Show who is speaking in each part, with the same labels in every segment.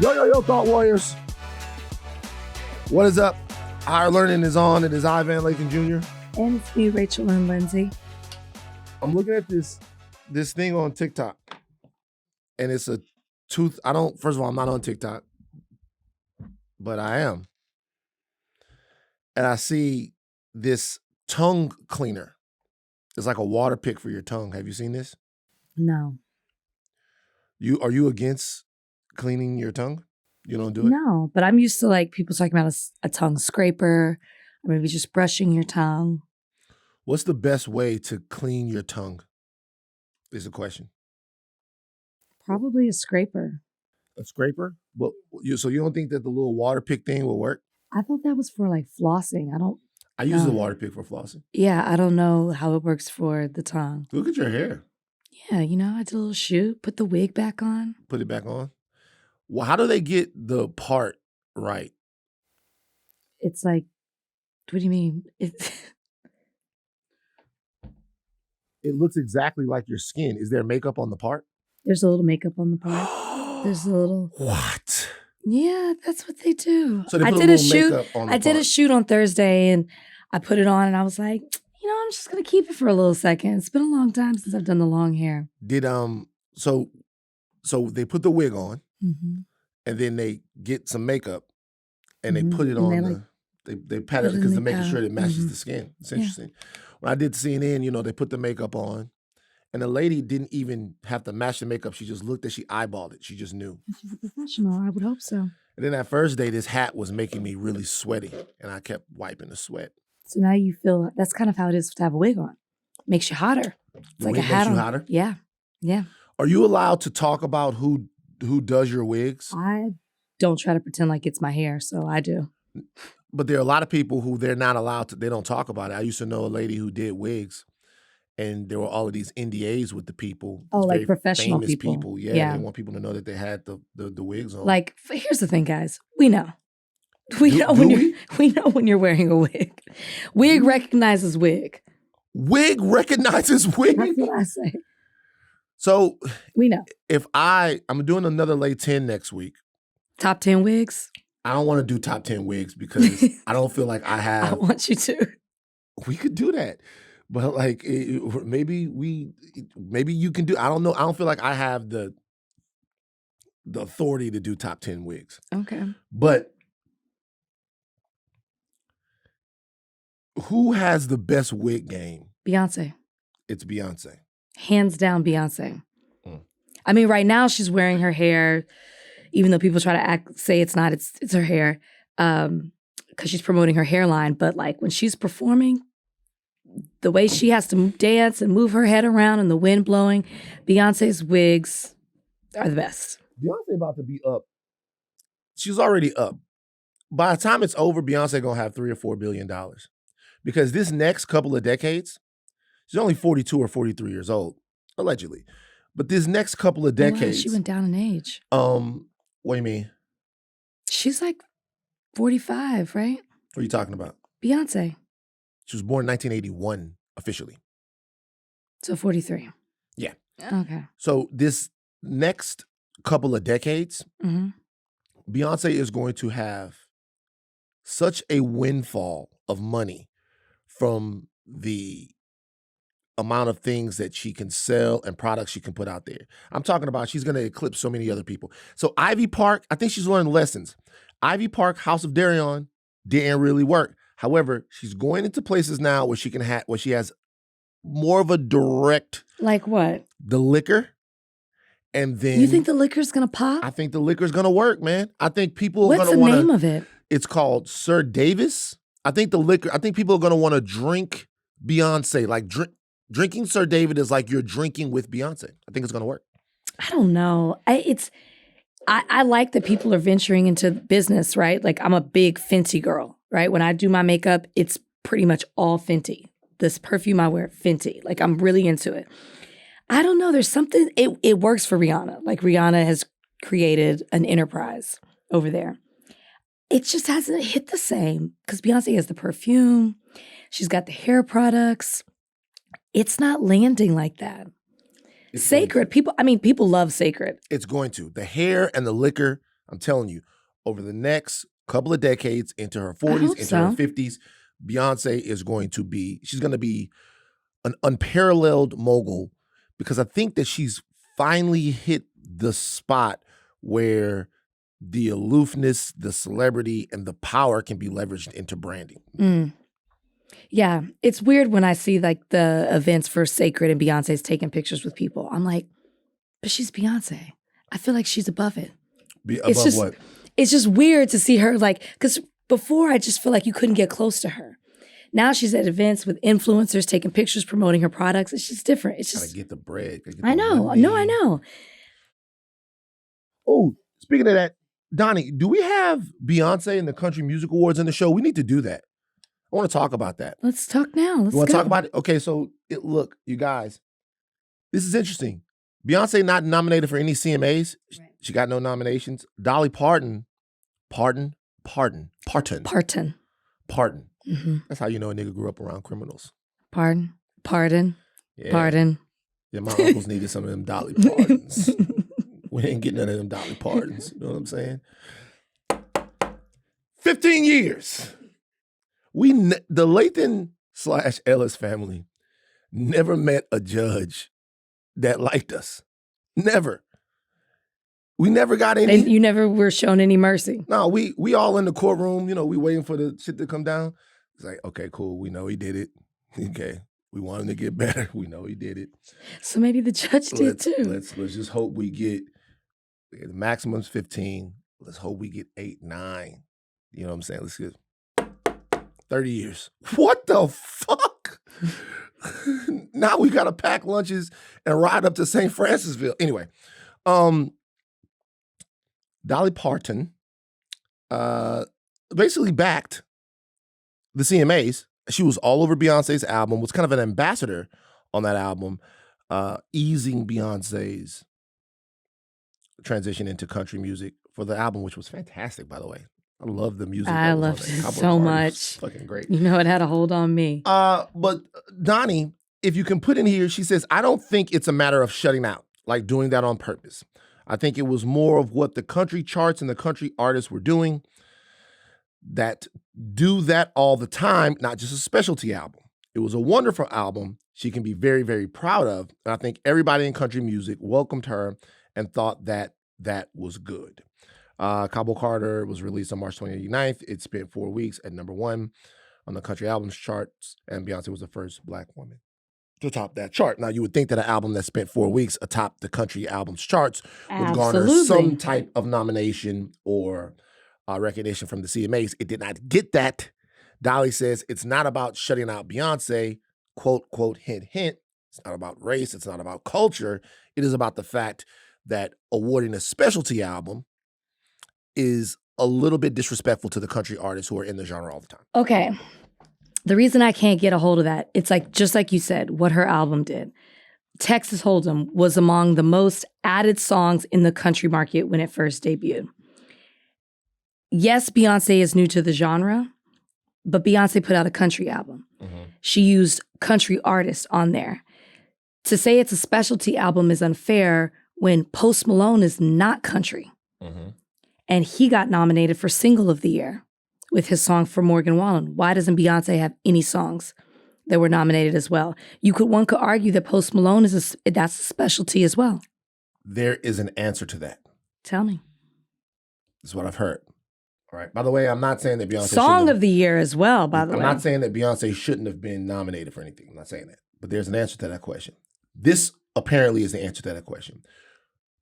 Speaker 1: Yo, Thought Warriors. What is up? Higher Learning is on. It is Ivan Lathan Jr.
Speaker 2: And it's me, Rachel and Lindsay.
Speaker 1: I'm looking at this thing on TikTok. And it's a tooth. First of all, I'm not on TikTok. But I am. And I see this tongue cleaner. It's like a water pick for your tongue. Have you seen this?
Speaker 2: No.
Speaker 1: Are you against cleaning your tongue? You don't do it?
Speaker 2: No, but I'm used to like people talking about a tongue scraper, or maybe just brushing your tongue.
Speaker 1: What's the best way to clean your tongue? Is the question.
Speaker 2: Probably a scraper.
Speaker 1: A scraper? Well, so you don't think that the little water pick thing will work?
Speaker 2: I thought that was for like flossing.
Speaker 1: I use the water pick for flossing.
Speaker 2: Yeah, I don't know how it works for the tongue.
Speaker 1: Look at your hair.
Speaker 2: Yeah, I did a little shoot, put the wig back on.
Speaker 1: Put it back on? Well, how do they get the part right?
Speaker 2: It's like, what do you mean?
Speaker 1: It looks exactly like your skin. Is there makeup on the part?
Speaker 2: There's a little makeup on the part. There's a little.
Speaker 1: What?
Speaker 2: Yeah, that's what they do.
Speaker 1: So they put a little makeup on the
Speaker 2: I did a shoot on Thursday and I put it on and I was like, I'm just gonna keep it for a little second. It's been a long time since I've done the long hair.
Speaker 1: Did so they put the wig on, and then they get some makeup and they put it on they pat it because they're making sure it matches the skin. It's interesting. When I did CNN, they put the makeup on, and the lady didn't even have to match the makeup. She just looked she eyeballed it. She just knew.
Speaker 2: She's a professional. I would hope so.
Speaker 1: And then that first day, this hat was making me really sweaty, and I kept wiping the sweat.
Speaker 2: So now you feel that's kind of how it is to have a wig on. Makes you hotter. It's like a hat on.
Speaker 1: Hotter?
Speaker 2: Yeah. Yeah.
Speaker 1: Are you allowed to talk about who does your wigs?
Speaker 2: I don't try to pretend like it's my hair, so I do.
Speaker 1: But there are a lot of people who they're not allowed to, they don't talk about it. I used to know a lady who did wigs, and there were all of these NDAs with the people.
Speaker 2: Oh, like professional
Speaker 1: people. Yeah. They want people to know that they had the wigs on.
Speaker 2: Like, here's the thing, guys. We know. We know when you're wearing a wig. Wig recognizes wig.
Speaker 1: Wig recognizes wig?
Speaker 2: That's what I say.
Speaker 1: So
Speaker 2: we know.
Speaker 1: If I'm doing another Lay 10 next week.
Speaker 2: Top 10 wigs?
Speaker 1: I don't want to do top 10 wigs because I don't feel like I have.
Speaker 2: I want you to.
Speaker 1: We could do that. But like maybe you can do. I don't know. I don't feel like I have the authority to do top 10 wigs.
Speaker 2: Okay.
Speaker 1: But who has the best wig game?
Speaker 2: Beyonce.
Speaker 1: It's Beyonce.
Speaker 2: Hands down, Beyonce. I mean, right now she's wearing her hair, even though people try to say it's not. It's her hair because she's promoting her hairline. But like when she's performing, the way she has to dance and move her head around and the wind blowing, Beyonce's wigs are the best.
Speaker 1: Beyonce about to be up. She's already up. By the time it's over, Beyonce gonna have $3 or $4 billion. Because this next couple of decades, she's only 42 or 43 years old, allegedly. But this next couple of decades.
Speaker 2: Wow, she went down in age.
Speaker 1: What do you mean?
Speaker 2: She's like 45, right?
Speaker 1: What are you talking about?
Speaker 2: Beyonce.
Speaker 1: She was born in 1981, officially.
Speaker 2: So 43.
Speaker 1: Yeah.
Speaker 2: Okay.
Speaker 1: So this next couple of decades, Beyonce is going to have such a windfall of money from the amount of things that she can sell and products she can put out there. I'm talking about she's going to eclipse so many other people. So Ivy Park, I think she's learned lessons. Ivy Park, House of Darion didn't really work. However, she's going into places now where she has more of a direct.
Speaker 2: Like what?
Speaker 1: The liquor. And then
Speaker 2: you think the liquor's gonna pop?
Speaker 1: I think the liquor's gonna work, man. I think people are
Speaker 2: What's
Speaker 1: gonna want to.
Speaker 2: What's the name of it?
Speaker 1: It's called Sir Davis. I think people are gonna want to drink Beyonce. Like drinking Sir David is like you're drinking with Beyonce. I think it's gonna work.
Speaker 2: I don't know. I like that people are venturing into business, right? Like I'm a big Fenty girl, right? When I do my makeup, it's pretty much all Fenty. This perfume I wear, Fenty. Like I'm really into it. I don't know. There's something, it works for Rihanna. Like Rihanna has created an enterprise over there. It just hasn't hit the same because Beyonce has the perfume. She's got the hair products. It's not landing like that. Sacred. People love Sacred.
Speaker 1: It's going to. The hair and the liquor, I'm telling you, over the next couple of decades, into her 40s, into her 50s, Beyonce is going to be, she's going to be an unparalleled mogul, because I think that she's finally hit the spot where the aloofness, the celebrity, and the power can be leveraged into branding.
Speaker 2: Yeah, it's weird when I see like the events for Sacred and Beyonce's taking pictures with people. I'm like, but she's Beyonce. I feel like she's above it.
Speaker 1: Above what?
Speaker 2: It's just weird to see her like, because before I just feel like you couldn't get close to her. Now she's at events with influencers taking pictures, promoting her products. It's just different. It's just
Speaker 1: gotta get the bread.
Speaker 2: I know. No, I know.
Speaker 1: Oh, speaking of that, Donnie, do we have Beyonce and the Country Music Awards in the show? We need to do that. I want to talk about that.
Speaker 2: Let's talk now.
Speaker 1: You want to talk about it? Okay, so look, you guys, this is interesting. Beyonce not nominated for any CMAs. Right. She got no nominations. Dolly Parton. Mm-hmm. That's how you know a nigga grew up around criminals.
Speaker 2: Pardon.
Speaker 1: Yeah.
Speaker 2: Pardon.
Speaker 1: Yeah, my uncles needed some of them Dolly Partons. We ain't getting none of them Dolly Partons. You know what I'm saying? 15 years. The Lathan/Ellis family never met a judge that liked us. Never. We never got any.
Speaker 2: And you never were shown any mercy.
Speaker 1: No, we all in the courtroom, we waiting for the shit to come down. It's like, okay, cool. We know he did it. Okay. We want him to get better. We know he did it.
Speaker 2: So maybe the judge did too.
Speaker 1: Let's just hope we get the maximum's 15. Let's hope we get 8, 9. You know what I'm saying? Let's get 30 years. What the fuck? Now we gotta pack lunches and ride up to St. Francisville. Anyway, Dolly Parton basically backed the CMAs. She was all over Beyonce's album, was kind of an ambassador on that album, easing Beyonce's transition into country music for the album, which was fantastic, by the way. I love the music.
Speaker 2: I loved it so much.
Speaker 1: Fucking great.
Speaker 2: You know, it had a hold on me.
Speaker 1: But Donnie, if you can put in here, she says, I don't think it's a matter of shutting out, like doing that on purpose. I think it was more of what the country charts and the country artists were doing that do that all the time, not just a specialty album. It was a wonderful album she can be very, very proud of. And I think everybody in country music welcomed her and thought that that was good. Cabo Carter was released on March 29th. It spent 4 weeks at #1 on the country albums charts, and Beyonce was the first Black woman to top that chart. Now, you would think that an album that spent 4 weeks atop the country albums charts would garner some type of nomination or recognition from the CMAs. It did not get that. Dolly says it's not about shutting out Beyonce, quote, quote, hint, hint. It's not about race. It's not about culture. It is about the fact that awarding a specialty album is a little bit disrespectful to the country artists who are in the genre all the time.
Speaker 2: Okay. The reason I can't get a hold of that, it's like, just like you said, what her album did. Texas Hold'em was among the most added songs in the country market when it first debuted. Yes, Beyonce is new to the genre, but Beyonce put out a country album. Mm-hmm. She used country artists on there. To say it's a specialty album is unfair when Post Malone is not country. Mm-hmm. And he got nominated for Single of the Year with his song For Morgan Wallen. Why doesn't Beyonce have any songs that were nominated as well? One could argue that Post Malone that's a specialty as well.
Speaker 1: There is an answer to that.
Speaker 2: Tell me.
Speaker 1: This is what I've heard. All right. By the way, I'm not saying that Beyonce
Speaker 2: Song of the Year as well, by the way.
Speaker 1: I'm not saying that Beyonce shouldn't have been nominated for anything. I'm not saying that. But there's an answer to that question. This apparently is the answer to that question.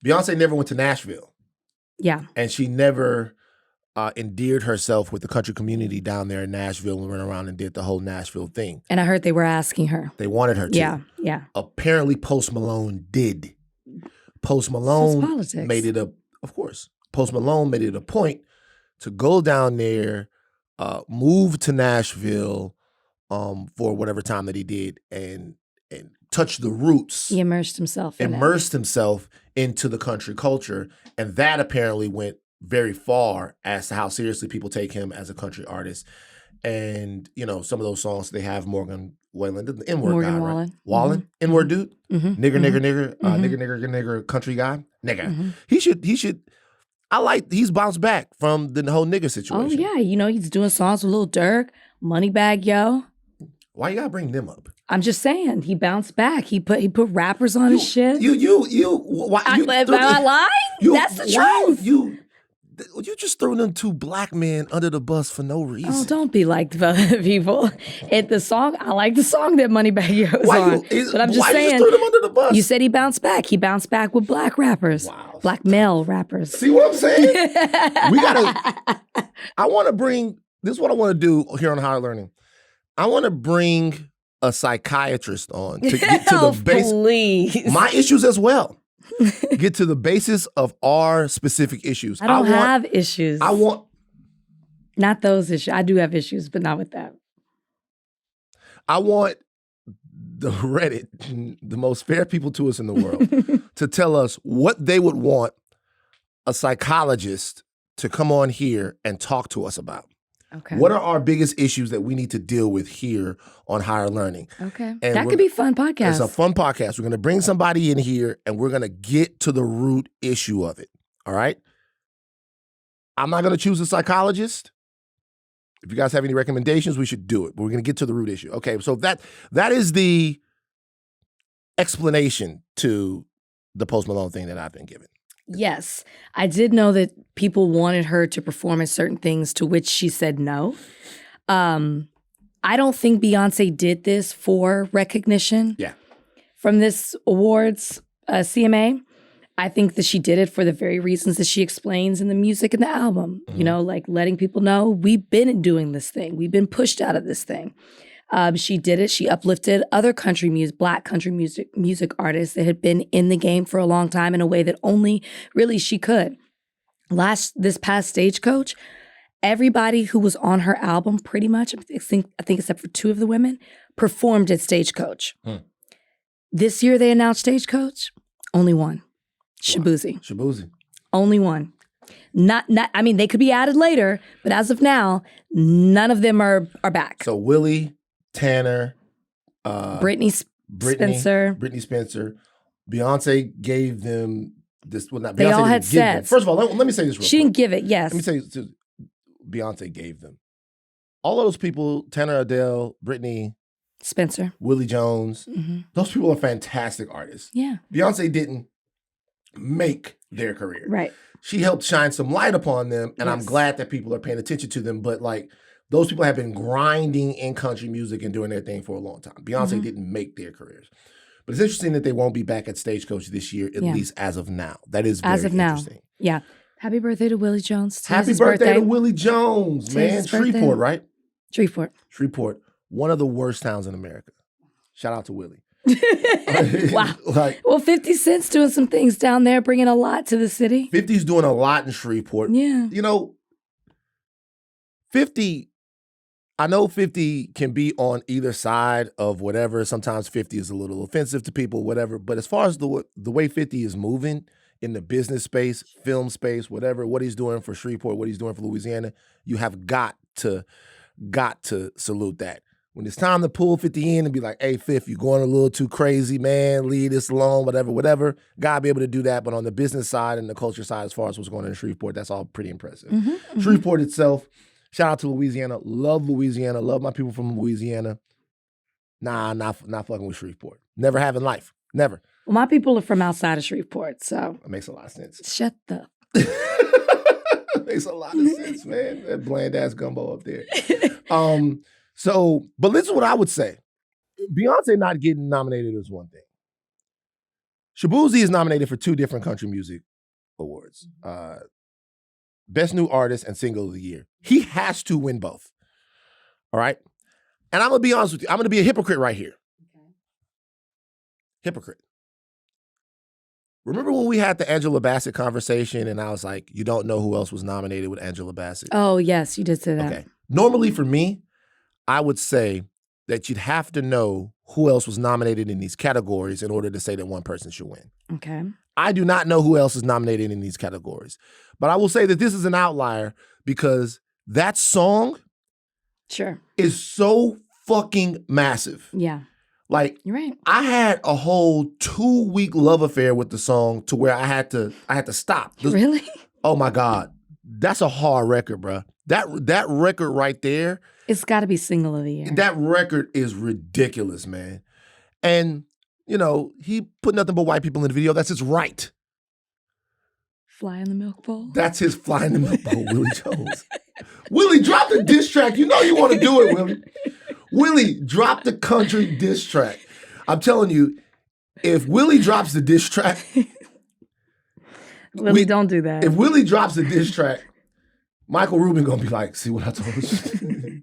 Speaker 1: Beyonce never went to Nashville.
Speaker 2: Yeah.
Speaker 1: And she never endeared herself with the country community down there in Nashville and went around and did the whole Nashville thing.
Speaker 2: And I heard they were asking her.
Speaker 1: They wanted her to.
Speaker 2: Yeah, yeah.
Speaker 1: Apparently Post Malone did. Post Malone made it Post Malone made it a point to go down there, move to Nashville for whatever time that he did and touch the roots.
Speaker 2: He immersed himself
Speaker 1: into the country culture. And that apparently went very far as to how seriously people take him as a country artist. And, some of those songs, they have Morgan Wallen, the N-word guy, right? Wallen, mm-hmm. N-word dude, mm-hmm. Nigger, country guy, nigga. Mm-hmm. He should he's bounced back from the whole nigga
Speaker 2: Oh
Speaker 1: situation.
Speaker 2: yeah, you know he's doing songs with Lil Durk, Moneybagg Yo.
Speaker 1: Why you gotta bring them up?
Speaker 2: I'm just saying he bounced back. He put rappers on his shit.
Speaker 1: Why?
Speaker 2: Am I lying? That's the truth.
Speaker 1: You just threw them two black men under the bus for no reason.
Speaker 2: Oh, don't be like the other people. I like the song that Moneybagg Yo's on. But I'm just saying,
Speaker 1: you just threw them under the bus?
Speaker 2: You said he bounced back. He bounced back with black rappers.
Speaker 1: Wow.
Speaker 2: Black male rappers.
Speaker 1: See what I'm saying? This is what I want to do here on Higher Learning. I want to bring a psychiatrist on to get to the base.
Speaker 2: Please.
Speaker 1: My issues as well. Get to the basis of our specific issues.
Speaker 2: I don't have issues. Not those issues. I do have issues, but not with that.
Speaker 1: I want the Reddit, the most fair people to us in the world, to tell us what they would want a psychologist to come on here and talk to us about.
Speaker 2: Okay.
Speaker 1: What are our biggest issues that we need to deal with here on Higher Learning?
Speaker 2: Okay. And that could be a fun podcast.
Speaker 1: It's a fun podcast. We're going to bring somebody in here and we're going to get to the root issue of it. All right? I'm not going to choose a psychologist. If you guys have any recommendations, we should do it. But we're going to get to the root issue. Okay, so that is the explanation to the Post Malone thing that I've been given.
Speaker 2: Yes. I did know that people wanted her to perform at certain things to which she said no. I don't think Beyonce did this for recognition.
Speaker 1: Yeah.
Speaker 2: From this awards, CMA. I think that she did it for the very reasons that she explains in the music and the album. Mm-hmm. You know, like letting people know we've been doing this thing. We've been pushed out of this thing. She did it. She uplifted other Black country music artists that had been in the game for a long time in a way that only really she could. This past Stagecoach, everybody who was on her album, pretty much, I think except for two of the women, performed at Stagecoach. This year they announced Stagecoach, only one, Shaboozey.
Speaker 1: Shaboozey.
Speaker 2: Only one. Not. I mean, they could be added later, but as of now, none of them are back.
Speaker 1: So Willie, Tanner,
Speaker 2: Brittany Spencer.
Speaker 1: Beyonce gave them this. Well, not
Speaker 2: they
Speaker 1: Beyonce
Speaker 2: all
Speaker 1: didn't
Speaker 2: had
Speaker 1: give
Speaker 2: sets.
Speaker 1: them. First of all, let me say this real quick.
Speaker 2: She didn't give it, yes.
Speaker 1: Let me say this. Beyonce gave them. All of those people, Tanner Adele, Brittany
Speaker 2: Spencer,
Speaker 1: Willie Jones, those people are fantastic artists.
Speaker 2: Yeah.
Speaker 1: Beyonce didn't make their career.
Speaker 2: Right.
Speaker 1: She helped shine some light upon them, and I'm glad that people are paying attention to them, but like, those people have been grinding in country music and doing their thing for a long time. Beyonce didn't make their careers. But it's interesting that they won't be back at Stagecoach this year, at least as of now. That is very interesting.
Speaker 2: Yeah. Happy birthday to Willie Jones.
Speaker 1: Happy birthday to Willie Jones, man. Shreveport, right?
Speaker 2: Shreveport.
Speaker 1: One of the worst towns in America. Shout out to Willie.
Speaker 2: Wow. Well, 50 Cent's doing some things down there, bringing a lot to the city.
Speaker 1: 50's doing a lot in Shreveport.
Speaker 2: Yeah.
Speaker 1: You know, 50... I know 50 can be on either side of whatever. Sometimes 50 is a little offensive to people, whatever. But as far as the way 50 is moving in the business space, film space, whatever, what he's doing for Shreveport, what he's doing for Louisiana, you have got to salute that. When it's time to pull 50 in and be like, hey, 50, you're going a little too crazy, man. Leave this alone, whatever. Gotta be able to do that. But on the business side and the culture side, as far as what's going on in Shreveport, that's all pretty impressive. Shreveport itself, shout out to Louisiana. Love Louisiana. Love my people from Louisiana. Nah, not fucking with Shreveport. Never have in life. Never.
Speaker 2: Well, my people are from outside of Shreveport, so.
Speaker 1: That makes a lot of sense.
Speaker 2: Shut the.
Speaker 1: Makes a lot of sense, man. That bland ass gumbo up there. But this is what I would say. Beyonce not getting nominated is one thing. Shaboozey is nominated for 2 different country music awards. Best New Artist and Single of the Year. He has to win both. All right? And I'm going to be honest with you. I'm going to be a hypocrite right here. Okay. Hypocrite. Remember when we had the Angela Bassett conversation and I was like, you don't know who else was nominated with Angela Bassett?
Speaker 2: Oh, yes, you did say that.
Speaker 1: Okay. Normally for me, I would say that you'd have to know who else was nominated in these categories in order to say that one person should win.
Speaker 2: Okay.
Speaker 1: I do not know who else is nominated in these categories. But I will say that this is an outlier because that song is so fucking massive.
Speaker 2: Yeah.
Speaker 1: Like,
Speaker 2: you're right.
Speaker 1: I had a whole 2-week love affair with the song to where I had to stop.
Speaker 2: Really?
Speaker 1: Oh my God. That's a hard record, bro. That record right there.
Speaker 2: It's got to be single of the year.
Speaker 1: That record is ridiculous, man. And, he put nothing but white people in the video. That's his right.
Speaker 2: Fly in the milk bowl?
Speaker 1: That's his fly in the milk bowl, Willie Jones. Willie, drop the diss track. You know you want to do it, Willie. Willie, drop the country diss track. I'm telling you, if Willie drops the diss track...
Speaker 2: Willie, don't do that.
Speaker 1: If Willie drops the diss track, Michael Rubin going to be like, see what I told you?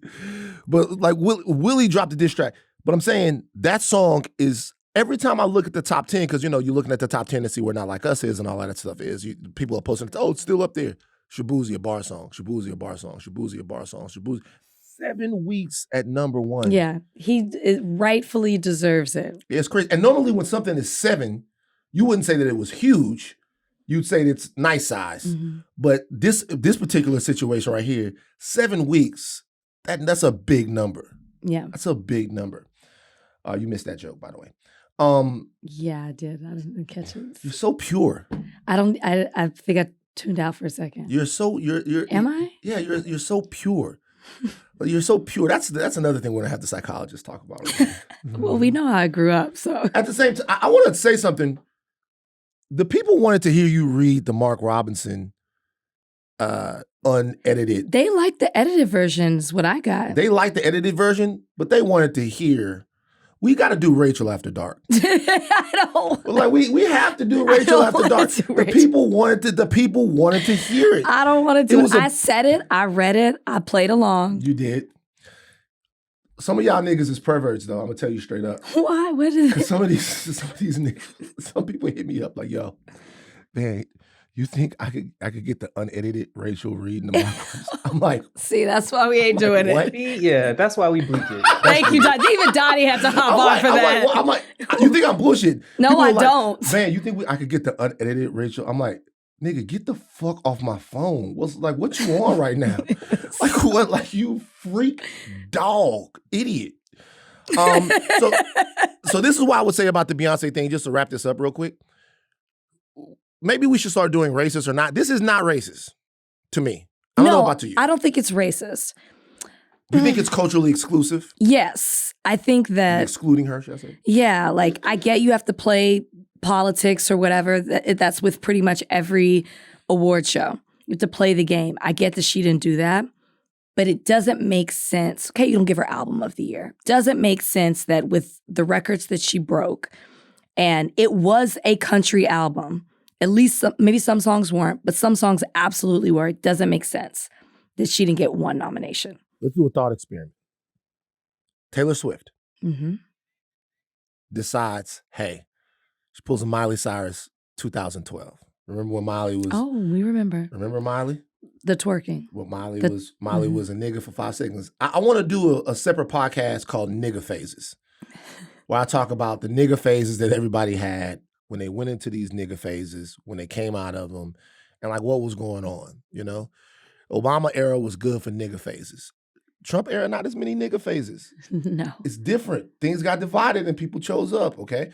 Speaker 1: But like Willie dropped the diss track. But I'm saying that song is... Every time I look at the top 10, because, you're looking at the top 10 to see where Not Like Us is and all that stuff is, people are posting, it's still up there. Shaboozey, a bar song. Shaboozey, a bar song. Shaboozey, a bar song. Shaboozey. 7 weeks at number 1.
Speaker 2: Yeah, he rightfully deserves it.
Speaker 1: It's crazy. And normally when something is 7, you wouldn't say that it was huge. You'd say it's nice size. Mm-hmm. But this particular situation right here, 7 weeks, that's a big number.
Speaker 2: Yeah.
Speaker 1: That's a big number. You missed that joke, by the way.
Speaker 2: Yeah, I did. I didn't catch it.
Speaker 1: You're so pure.
Speaker 2: I think I tuned out for a second.
Speaker 1: You're
Speaker 2: Am I?
Speaker 1: Yeah, you're so pure. You're so pure. That's another thing we're gonna have the psychologist talk about.
Speaker 2: Well, we know how I grew up, so
Speaker 1: at the same time, I want to say something. The people wanted to hear you read the Mark Robinson unedited.
Speaker 2: They like the edited versions, what I got.
Speaker 1: They like the edited version, but they wanted to hear. We got to do Rachel After Dark.
Speaker 2: I don't.
Speaker 1: Like we have to do Rachel After Dark. The people wanted to hear it.
Speaker 2: I don't want to do it. I said it. I read it. I played along.
Speaker 1: You did. Some of y'all niggas is perverts, though. I'm gonna tell you straight up.
Speaker 2: Why? What is it?
Speaker 1: Some of these niggas. Some people hit me up like, "Yo, man, you think I could get the unedited Rachel reading the Mark?" I'm like,
Speaker 2: see, that's why we ain't doing
Speaker 1: what?
Speaker 2: it.
Speaker 3: Yeah, that's why we bleeped it.
Speaker 2: Thank you, Donnie. Even Donnie had to hop on for that.
Speaker 1: I'm like, you think I'm bullshit?
Speaker 2: No,
Speaker 1: people
Speaker 2: I
Speaker 1: like,
Speaker 2: don't.
Speaker 1: Man, you think I could get the unedited Rachel? I'm like, nigga, get the fuck off my phone. What you on right now? Like what? Like you freak dog, idiot. So this is what I would say about the Beyonce thing, just to wrap this up real quick. Maybe we should start doing racist or not. This is not racist to me. I don't know about to you.
Speaker 2: I don't think it's racist.
Speaker 1: You think it's culturally exclusive?
Speaker 2: Yes. I think that...
Speaker 1: Excluding her, should I say?
Speaker 2: Yeah, like I get you have to play politics or whatever. That's with pretty much every award show. You have to play the game. I get that she didn't do that. But it doesn't make sense. Okay, you don't give her album of the year. Doesn't make sense that with the records that she broke, and it was a country album, at least maybe some songs weren't, but some songs absolutely were. It doesn't make sense that she didn't get one nomination.
Speaker 1: Let's do a thought experiment. Taylor Swift
Speaker 2: Mm-hmm.
Speaker 1: decides, hey, she pulls a Miley Cyrus 2012. Remember when Miley was...
Speaker 2: Oh, we remember.
Speaker 1: Remember Miley?
Speaker 2: The twerking.
Speaker 1: Well, Miley was a nigga for 5 seconds. I want to do a separate podcast called Nigga Phases, where I talk about the nigga phases that everybody had when they went into these nigga phases, when they came out of them, and like what was going on, Obama era was good for nigga phases. Trump era, not as many nigga phases.
Speaker 2: No.
Speaker 1: It's different. Things got divided and people chose up, okay?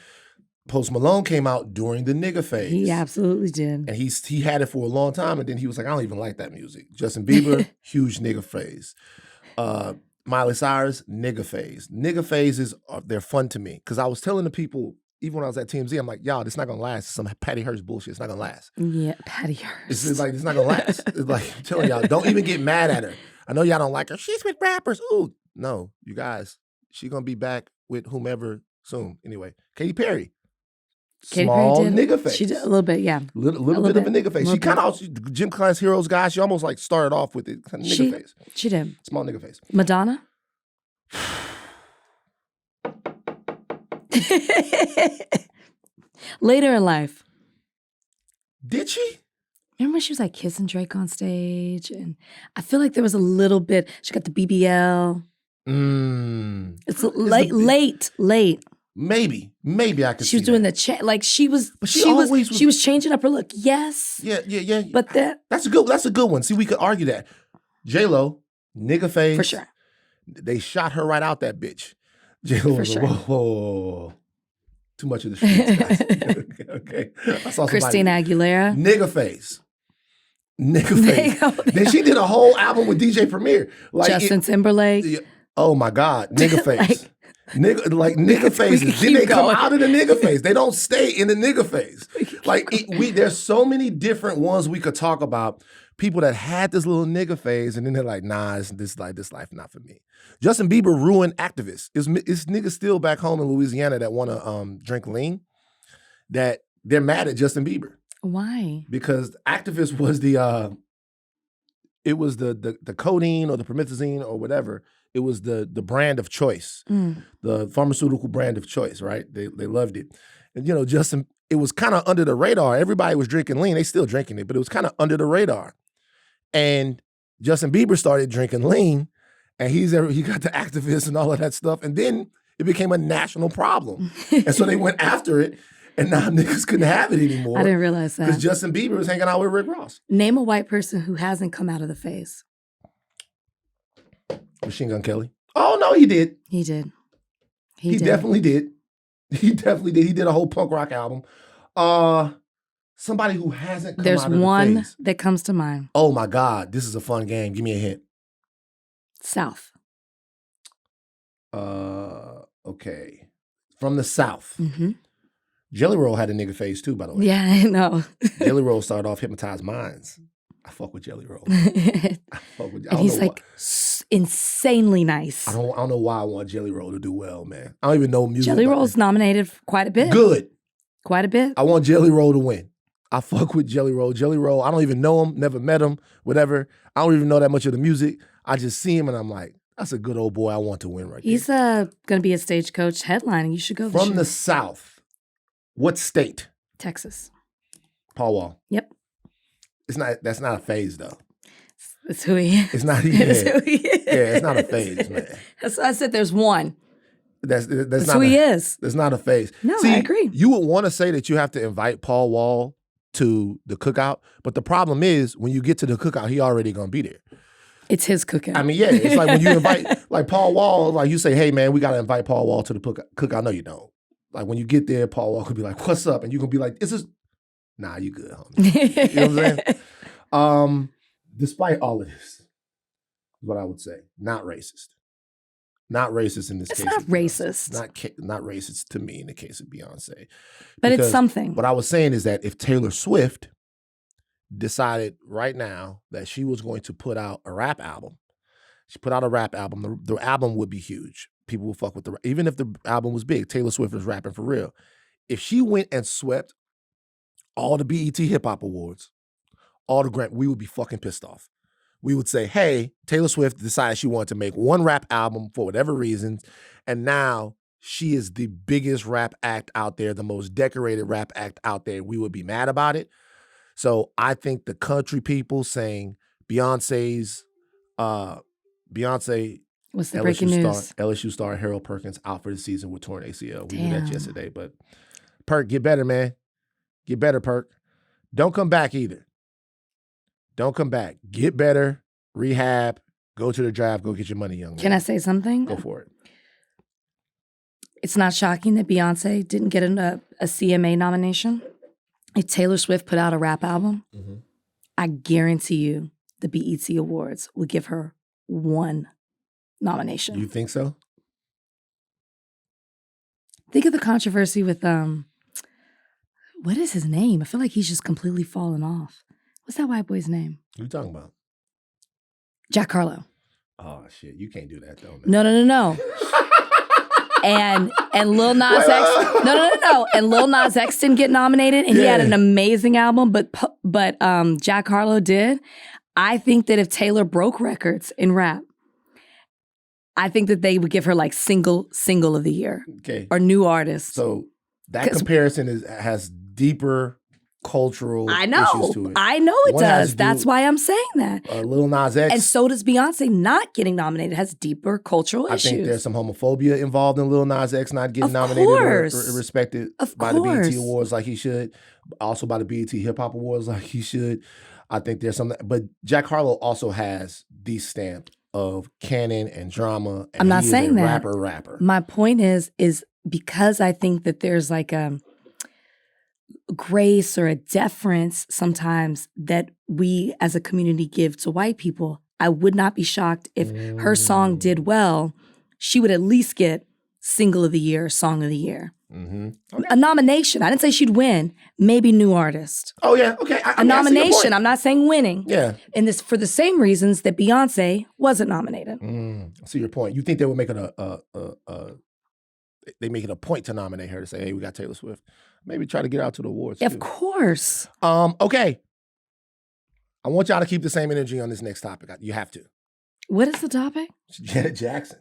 Speaker 1: Post Malone came out during the nigga phase.
Speaker 2: He absolutely did.
Speaker 1: And he had it for a long time, and then he was like, I don't even like that music. Justin Bieber, huge nigga phase. Miley Cyrus, nigga phase. Nigga phases, they're fun to me. Because I was telling the people, even when I was at TMZ, I'm like, y'all, this not going to last. It's some Patty Hearst bullshit. It's not going to last.
Speaker 2: Yeah, Patty Hearst.
Speaker 1: It's like, it's not going to last. It's like, I'm telling y'all, don't even get mad at her. I know y'all don't like her. She's with rappers. Ooh. No, you guys, she's going to be back with whomever soon. Anyway, Katy Perry. Small nigga face.
Speaker 2: She did a little bit, yeah.
Speaker 1: Little bit of a nigga face. She kind of also, Gym Class Heroes guy, she almost like started off with it. Kind of nigga face.
Speaker 2: She did.
Speaker 1: Small nigga face.
Speaker 2: Madonna? Later in life.
Speaker 1: Did she?
Speaker 2: Remember when she was like kissing Drake on stage? And I feel like there was a little bit, she got the BBL. It's late. Maybe I could.
Speaker 1: She
Speaker 2: was doing the like she was. She was changing up her look. Yes.
Speaker 1: Yeah.
Speaker 2: But
Speaker 1: that's a good one. See, we could argue that. J-Lo, nigga face
Speaker 2: for sure.
Speaker 1: They shot her right out that bitch. J-Lo was
Speaker 2: sure.
Speaker 1: like, whoa. Too much of the streets, guys. Okay. I saw
Speaker 2: Christina Aguilera.
Speaker 1: Nigga face. Nigga Face. Then she did a whole album with DJ Premier. Like
Speaker 2: Justin Timberlake.
Speaker 1: Oh my God, Nigga Face. Nigga faces. Then they come out of the nigga face. They don't stay in the nigga face. There's so many different ones we could talk about. People that had this little nigga phase, and then they're like, nah, this life not for me. Justin Bieber ruined activists. It's niggas still back home in Louisiana that want to drink lean, that they're mad at Justin Bieber.
Speaker 2: Why?
Speaker 1: Because activist was the codeine or the promethazine or whatever. It was the brand of choice, the pharmaceutical brand of choice, right? They loved it. And, Justin, it was kind of under the radar. Everybody was drinking lean. They still drinking it, but it was kind of under the radar. And Justin Bieber started drinking lean, and he got the activists and all of that stuff. And then it became a national problem. And so they went after it, and now niggas couldn't have it anymore.
Speaker 2: I didn't realize that.
Speaker 1: Because Justin Bieber was hanging out with Rick Ross.
Speaker 2: Name a white person who hasn't come out of the phase.
Speaker 1: Machine Gun Kelly. Oh, no, he did.
Speaker 2: He did.
Speaker 1: He definitely did. He definitely did. He did a whole punk rock album. Somebody who hasn't come out of the phase.
Speaker 2: There's one that comes to mind.
Speaker 1: Oh, my God. This is a fun game. Give me a hint.
Speaker 2: South.
Speaker 1: Okay. From the South.
Speaker 2: Mm-hmm.
Speaker 1: Jelly Roll had a nigga phase too, by the way.
Speaker 2: Yeah, I know.
Speaker 1: Jelly Roll started off Hypnotized Minds. I fuck with Jelly Roll.
Speaker 2: And he's like insanely nice.
Speaker 1: I don't know why I want Jelly Roll to do well, man. I don't even know music.
Speaker 2: Jelly Roll's nominated quite a bit.
Speaker 1: Good.
Speaker 2: Quite a bit.
Speaker 1: I want Jelly Roll to win. I fuck with Jelly Roll. Jelly Roll, I don't even know him, never met him, whatever. I don't even know that much of the music. I just see him and I'm like, that's a good old boy I want to win right
Speaker 2: He's going to be a Stagecoach headlining. You should go
Speaker 1: From the South, what state?
Speaker 2: Texas.
Speaker 1: Paul Wall.
Speaker 2: Yep.
Speaker 1: That's not a phase though.
Speaker 2: That's who he is.
Speaker 1: It's not who he is. Yeah, it's not a phase, man.
Speaker 2: That's why I said there's one.
Speaker 1: That's not
Speaker 2: who he is.
Speaker 1: It's not a phase.
Speaker 2: No,
Speaker 1: See,
Speaker 2: I agree.
Speaker 1: You would want to say that you have to invite Paul Wall to the cookout, but the problem is when you get to the cookout, he already gonna be there.
Speaker 2: It's his cookout.
Speaker 1: I mean, yeah, it's like when you invite like Paul Wall, like you say, hey man, we gotta invite Paul Wall to the cookout. No, you don't. Like when you get there, Paul Wall could be like, what's up? And you gonna be like, is this? Nah, you good, homie. You know what I'm saying? Despite all of this, is what I would say, not racist. Not racist in this case.
Speaker 2: It's not racist.
Speaker 1: Not racist to me in the case of Beyonce.
Speaker 2: But it's something.
Speaker 1: What I was saying is that if Taylor Swift decided right now that she was going to put out a rap album, she put out a rap album, the album would be huge. People will fuck with even if the album was big, Taylor Swift was rapping for real. If she went and swept all the BET Hip Hop Awards, all the Grammy, we would be fucking pissed off. We would say, hey, Taylor Swift decided she wanted to make one rap album for whatever reasons, and now she is the biggest rap act out there, the most decorated rap act out there. We would be mad about it. So I think the country people saying Beyonce,
Speaker 2: what's the breaking news?
Speaker 1: LSU star Harold Perkins out for the season with torn ACL. We knew that yesterday, but Perk, get better, man. Get better, Perk. Don't come back either. Don't come back. Get better, rehab, go to the draft, go get your money, young man.
Speaker 2: Can I say something?
Speaker 1: Go for it.
Speaker 2: It's not shocking that Beyonce didn't get a CMA nomination. If Taylor Swift put out a rap album, I guarantee you the BET Awards would give her one nomination.
Speaker 1: You think so?
Speaker 2: Think of the controversy with, what is his name? I feel like he's just completely fallen off. What's that white boy's name?
Speaker 1: Who you talking about?
Speaker 2: Jack Harlow.
Speaker 1: Oh, shit. You can't do that, though, man.
Speaker 2: No. And Lil Nas X, no. And Lil Nas X didn't get nominated, and he had an amazing album, but Jack Harlow did. I think that if Taylor broke records in rap, I think that they would give her like single of the year, or new artist.
Speaker 1: So that comparison has deeper cultural issues to it.
Speaker 2: I know it does. That's why I'm saying that.
Speaker 1: Lil Nas X.
Speaker 2: And so does Beyonce. Not getting nominated has deeper cultural issues.
Speaker 1: I think there's some homophobia involved in Lil Nas X not getting nominated or respected by the BET Awards like he should. Also by the BET Hip Hop Awards like he should. I think there's something. But Jack Harlow also has the stamp of canon and drama. And
Speaker 2: I'm not saying that.
Speaker 1: Rapper.
Speaker 2: My point is because I think that there's like a grace or a deference sometimes that we as a community give to white people, I would not be shocked if her song did well. She would at least get Single of the Year, Song of the Year. Okay. A nomination. I didn't say she'd win. Maybe New Artist.
Speaker 1: Oh, yeah. Okay.
Speaker 2: A nomination. I'm not saying winning.
Speaker 1: Yeah.
Speaker 2: And this for the same reasons that Beyonce wasn't nominated.
Speaker 1: I see your point. You think they would make it they make it a point to nominate her to say, hey, we got Taylor Swift. Maybe try to get out to the awards.
Speaker 2: Of course.
Speaker 1: Okay. I want y'all to keep the same energy on this next topic. You have to.
Speaker 2: What is the topic?
Speaker 1: Janet Jackson.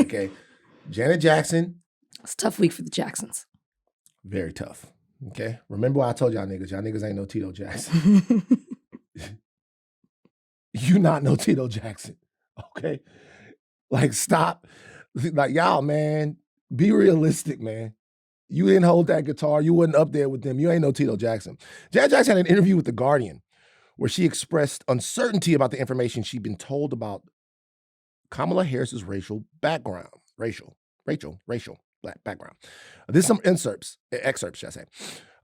Speaker 1: Okay. Janet Jackson.
Speaker 2: It's a tough week for the Jacksons.
Speaker 1: Very tough. Okay. Remember what I told y'all niggas. Y'all niggas ain't no Tito Jackson. You not no Tito Jackson. Okay. Like, stop. Like, y'all, man, be realistic, man. You didn't hold that guitar. You wasn't up there with them. You ain't no Tito Jackson. Janet Jackson had an interview with The Guardian where she expressed uncertainty about the information she'd been told about Kamala Harris's racial background. Racial black background. There's some excerpts, should I say.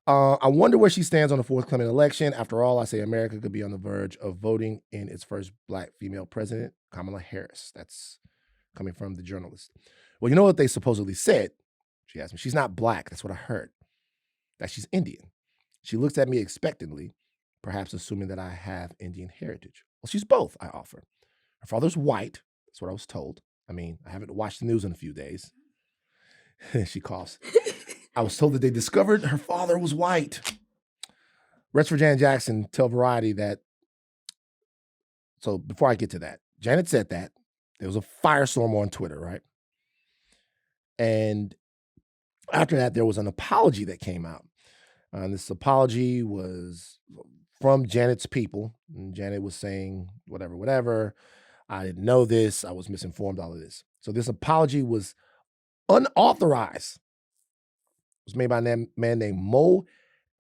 Speaker 1: I wonder where she stands on the forthcoming election. After all, I say America could be on the verge of voting in its first black female president, Kamala Harris. That's coming from the journalist. Well, you know what they supposedly said? She asked me. She's not black. That's what I heard. That she's Indian. She looks at me expectantly, perhaps assuming that I have Indian heritage. Well, she's both, I offer. Her father's white. That's what I was told. I mean, I haven't watched the news in a few days. She coughs. I was told that they discovered her father was white. Rest for Janet Jackson tell Variety that. So before I get to that, Janet said that. There was a firestorm on Twitter, right? And after that, there was an apology that came out. And this apology was from Janet's people. And Janet was saying, whatever. I didn't know this. I was misinformed, all of this. So this apology was unauthorized. It was made by a man named Mo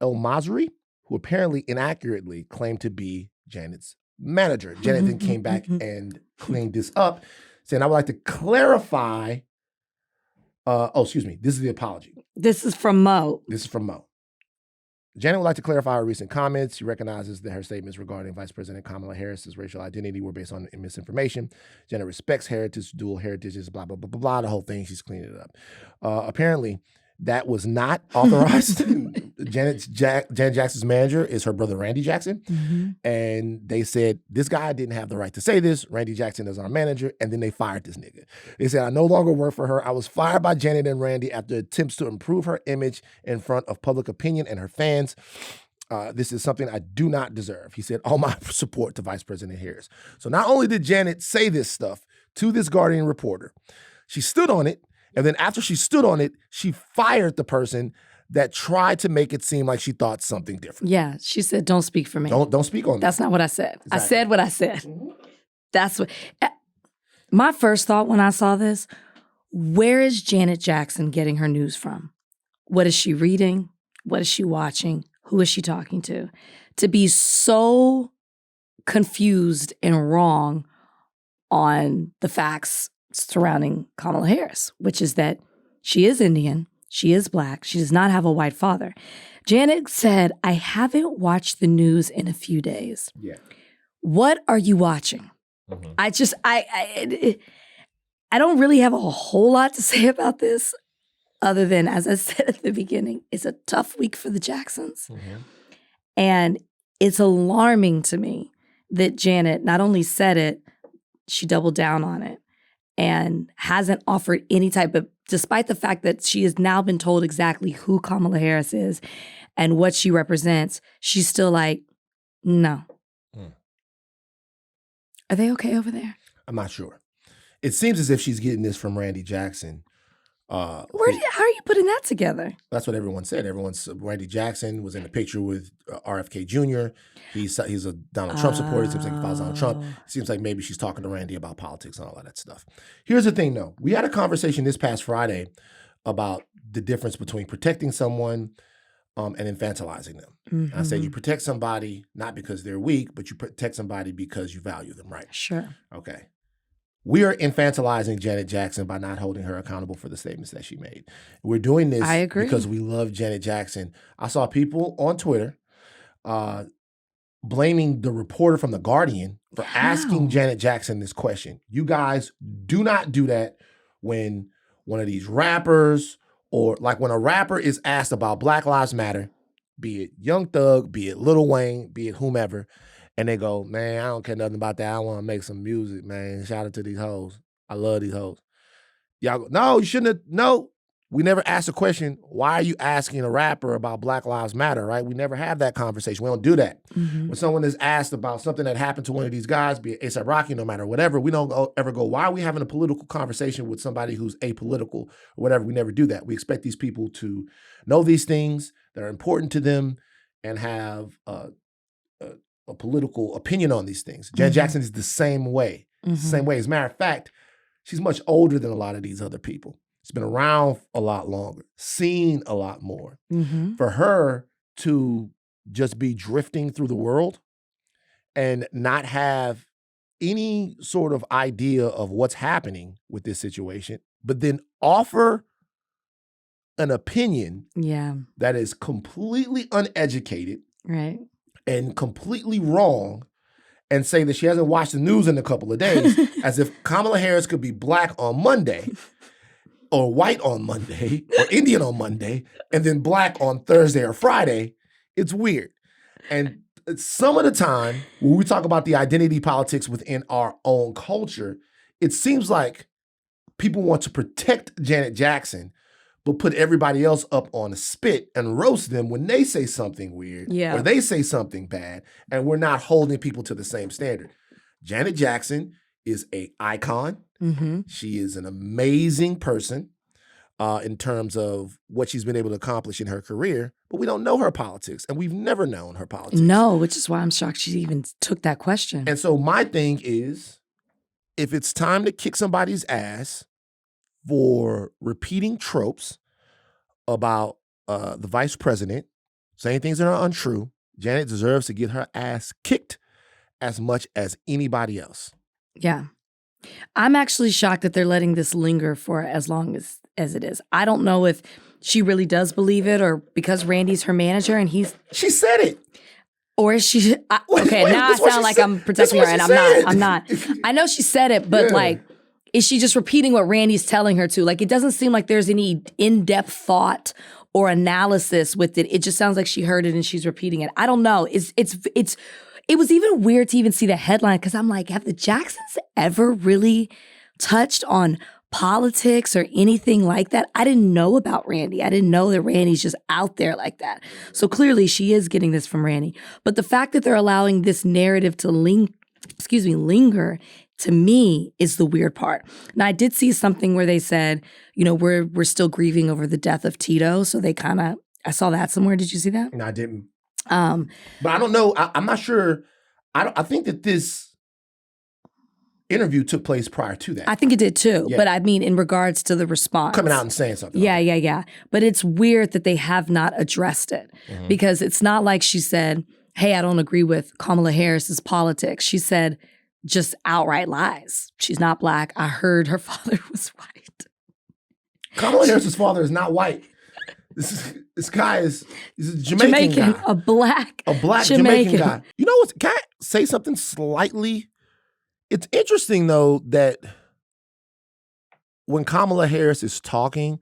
Speaker 1: El-Masri, who apparently inaccurately claimed to be Janet's manager. Janet then came back and cleaned this up, saying, I would like to clarify. This is the apology.
Speaker 2: This is from Mo.
Speaker 1: Janet would like to clarify her recent comments. She recognizes that her statements regarding Vice President Kamala Harris's racial identity were based on misinformation. Janet respects heritage, dual heritages, blah, blah, blah, blah, blah, the whole thing. She's cleaning it up. Apparently, that was not authorized. Janet Jackson's manager is her brother, Randy Jackson. And they said, this guy didn't have the right to say this. Randy Jackson is our manager. And then they fired this nigga. They said, I no longer work for her. I was fired by Janet and Randy after attempts to improve her image in front of public opinion and her fans. This is something I do not deserve. He said, all my support to Vice President Harris. So not only did Janet say this stuff to this Guardian reporter, she stood on it. And then after she stood on it, she fired the person that tried to make it seem like she thought something different.
Speaker 2: Yeah, she said, don't speak for me.
Speaker 1: Don't speak on me.
Speaker 2: That's not what I said.
Speaker 1: Exactly.
Speaker 2: I said what I said. That's what. My first thought when I saw this, where is Janet Jackson getting her news from? What is she reading? What is she watching? Who is she talking to? To be so confused and wrong on the facts surrounding Kamala Harris, which is that she is Indian, she is black, she does not have a white father. Janet said, I haven't watched the news in a few days.
Speaker 1: Yeah.
Speaker 2: What are you watching? I don't really have a whole lot to say about this other than, as I said at the beginning, it's a tough week for the Jacksons. And it's alarming to me that Janet not only said it, she doubled down on it. And hasn't offered any type of, despite the fact that she has now been told exactly who Kamala Harris is and what she represents, she's still like, no. Are they okay over there?
Speaker 1: I'm not sure. It seems as if she's getting this from Randy Jackson.
Speaker 2: How are you putting that together?
Speaker 1: That's what everyone said. Randy Jackson was in the picture with RFK Jr. He's a Donald Trump supporter. It seems like he follows Donald Trump. It seems like maybe she's talking to Randy about politics and all of that stuff. Here's the thing, though. We had a conversation this past Friday about the difference between protecting someone and infantilizing them. I said you protect somebody not because they're weak, but you protect somebody because you value them, right?
Speaker 2: Sure.
Speaker 1: Okay. We are infantilizing Janet Jackson by not holding her accountable for the statements that she made. We're doing this because we love Janet Jackson. I saw people on Twitter blaming the reporter from The Guardian for asking Janet Jackson this question. You guys do not do that when one of these rappers, or like when a rapper is asked about Black Lives Matter, be it Young Thug, be it Lil Wayne, be it whomever, and they go, man, I don't care nothing about that. I want to make some music, man. Shout out to these hoes. I love these hoes. Y'all go, no, you shouldn't have, no. We never ask the question, why are you asking a rapper about Black Lives Matter, right? We never have that conversation. We don't do that. When someone is asked about something that happened to one of these guys, be it A$AP Rocky, no matter whatever, we don't ever go, why are we having a political conversation with somebody who's apolitical or whatever? We never do that. We expect these people to know these things that are important to them and have a political opinion on these things. Janet Jackson is the same way. Same way. As a matter of fact, she's much older than a lot of these other people. She's been around a lot longer, seen a lot more. For her to just be drifting through the world and not have any sort of idea of what's happening with this situation, but then offer an opinion that is completely uneducated and completely wrong, and say that she hasn't watched the news in a couple of days, as if Kamala Harris could be Black on Monday, or white on Monday, or Indian on Monday, and then Black on Thursday or Friday. It's weird. And some of the time, when we talk about the identity politics within our own culture, it seems like people want to protect Janet Jackson, but put everybody else up on a spit and roast them when they say something weird or they say something bad, and we're not holding people to the same standard. Janet Jackson is an icon. She is an amazing person in terms of what she's been able to accomplish in her career, but we don't know her politics, and we've never known her politics.
Speaker 2: No, which is why I'm shocked she even took that question.
Speaker 1: And so my thing is, if it's time to kick somebody's ass for repeating tropes about the vice president, saying things that are untrue, Janet deserves to get her ass kicked as much as anybody else.
Speaker 2: Yeah. I'm actually shocked that they're letting this linger for as long as it is. I don't know if she really does believe it, or because Randy's her manager and
Speaker 1: She said it.
Speaker 2: Or is she... now I sound like I'm protecting her, and I'm not. I know she said it, but like, is she just repeating what Randy's telling her to? Like, it doesn't seem like there's any in-depth thought or analysis with it. It just sounds like she heard it and she's repeating it. I don't know. It was even weird to even see the headline, because I'm like, have the Jacksons ever really touched on politics or anything like that? I didn't know about Randy. I didn't know that Randy's just out there like that. So clearly she is getting this from Randy. But the fact that they're allowing this narrative to linger, to me, is the weird part. Now, I did see something where they said, we're still grieving over the death of Tito. So they I saw that somewhere. Did you see that?
Speaker 1: No, I didn't. But I don't know. I'm not sure. I think that this interview took place prior to that.
Speaker 2: I think it did too. Yeah. But I mean, in regards to the response.
Speaker 1: Coming out and saying something.
Speaker 2: Yeah. But it's weird that they have not addressed it, because it's not like she said, hey, I don't agree with Kamala Harris's politics. She said just outright lies. She's not Black. I heard her father was white.
Speaker 1: Kamala Harris's father is not white. This guy he's a Jamaican guy.
Speaker 2: A black
Speaker 1: Jamaican guy. You know what? Can I say something slightly? It's interesting, though, that when Kamala Harris is talking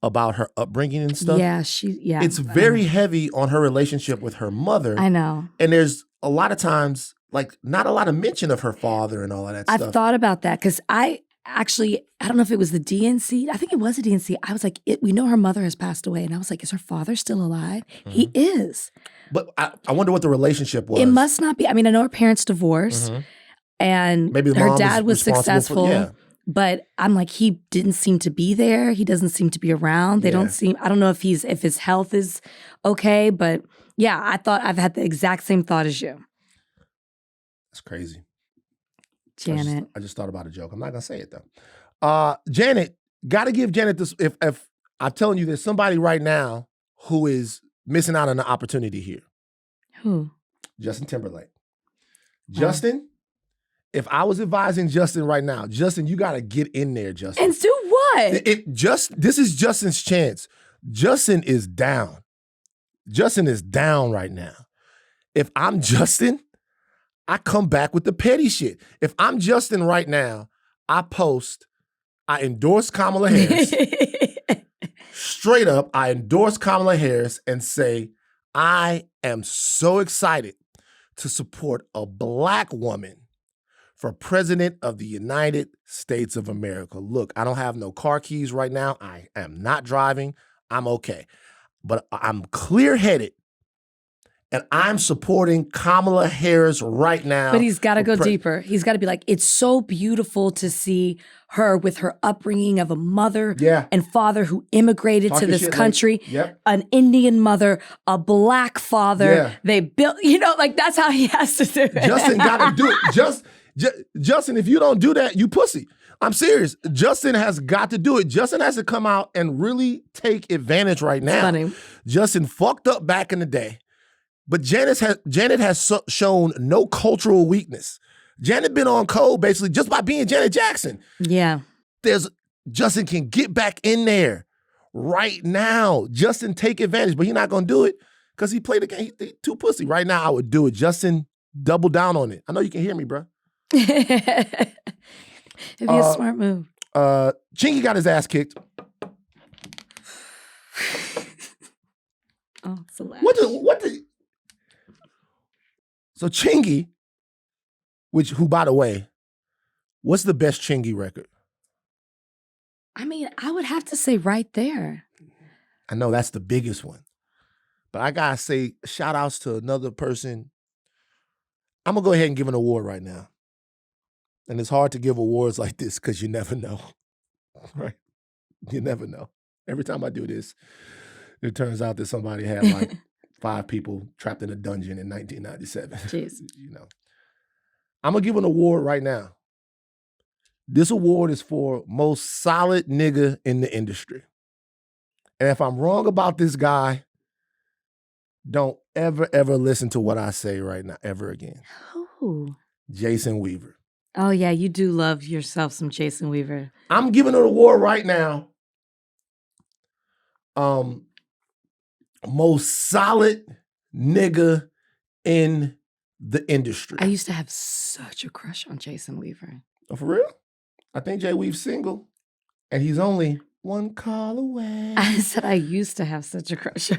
Speaker 1: about her upbringing and stuff, it's very heavy on her relationship with her mother.
Speaker 2: I know.
Speaker 1: And there's a lot of times, like, not a lot of mention of her father and all of that stuff.
Speaker 2: I've thought about that, because I don't know if it was the DNC. I think it was a DNC. I was like, we know her mother has passed away. And I was like, is her father still alive? He is.
Speaker 1: But I wonder what the relationship was.
Speaker 2: It must not be. I mean, I know her parents divorced. And
Speaker 1: maybe
Speaker 2: her dad was successful. But I'm like, he didn't seem to be there. He doesn't seem to be around. They don't seem, I don't know if his health is okay. But yeah, I've had the exact same thought as you.
Speaker 1: That's crazy.
Speaker 2: Janet.
Speaker 1: I just thought about a joke. I'm not going to say it, though. Janet, got to give Janet this. If I'm telling you, there's somebody right now who is missing out on an opportunity here.
Speaker 2: Who? Justin
Speaker 1: Timberlake. Justin, if I was advising Justin right now, Justin, you got to get in there, Justin.
Speaker 2: And do what?
Speaker 1: This is Justin's chance. Justin is down. Justin is down right now. if I'm Justin, I come back with the petty shit. If I'm Justin right now, I endorse Kamala Harris. Straight up, I endorse Kamala Harris and say, I am so excited to support a Black woman for President of the United States of America. Look, I don't have no car keys right now. I am not driving. I'm okay. But I'm clear-headed, and I'm supporting Kamala Harris right now.
Speaker 2: But he's got to go deeper. He's got to be like, it's so beautiful to see her with her upbringing of a mother and father who immigrated to this country, an Indian mother, a Black father. They built, like that's how he has to do it.
Speaker 1: Justin got to do it. Justin, if you don't do that, you pussy. I'm serious. Justin has got to do it. Justin has to come out and really take advantage right now.
Speaker 2: Funny.
Speaker 1: Justin fucked up back in the day. But Janet has shown no cultural weakness. Janet been on code basically just by being Janet Jackson.
Speaker 2: Yeah.
Speaker 1: Justin can get back in there right now. Justin take advantage, but he's not gonna do it because he played the game. He too pussy. Right now, I would do it. Justin, double down on it. I know you can hear me, bro.
Speaker 2: It'd be a smart move.
Speaker 1: Chingy got his ass kicked.
Speaker 2: Oh, it's a laugh.
Speaker 1: So Chingy, who by the way, what's the best Chingy record?
Speaker 2: I mean, I would have to say Right There.
Speaker 1: I know that's the biggest one. But I gotta say, shout outs to another person. I'm gonna go ahead and give an award right now. And it's hard to give awards like this because you never know. Right? You never know. Every time I do this, it turns out that somebody had like 5 people trapped in a dungeon in 1997.
Speaker 2: Jeez.
Speaker 1: I'm gonna give an award right now. This award is for most solid nigga in the industry. And if I'm wrong about this guy, don't ever listen to what I say right now, ever again.
Speaker 2: Who?
Speaker 1: Jason Weaver.
Speaker 2: Oh, yeah, you do love yourself some Jason Weaver.
Speaker 1: I'm giving an award right now. Most solid nigga in the industry.
Speaker 2: I used to have such a crush on Jason Weaver.
Speaker 1: Oh, for real? I think Jay Weave's single, and he's only one call away.
Speaker 2: I said I used to have such a crush on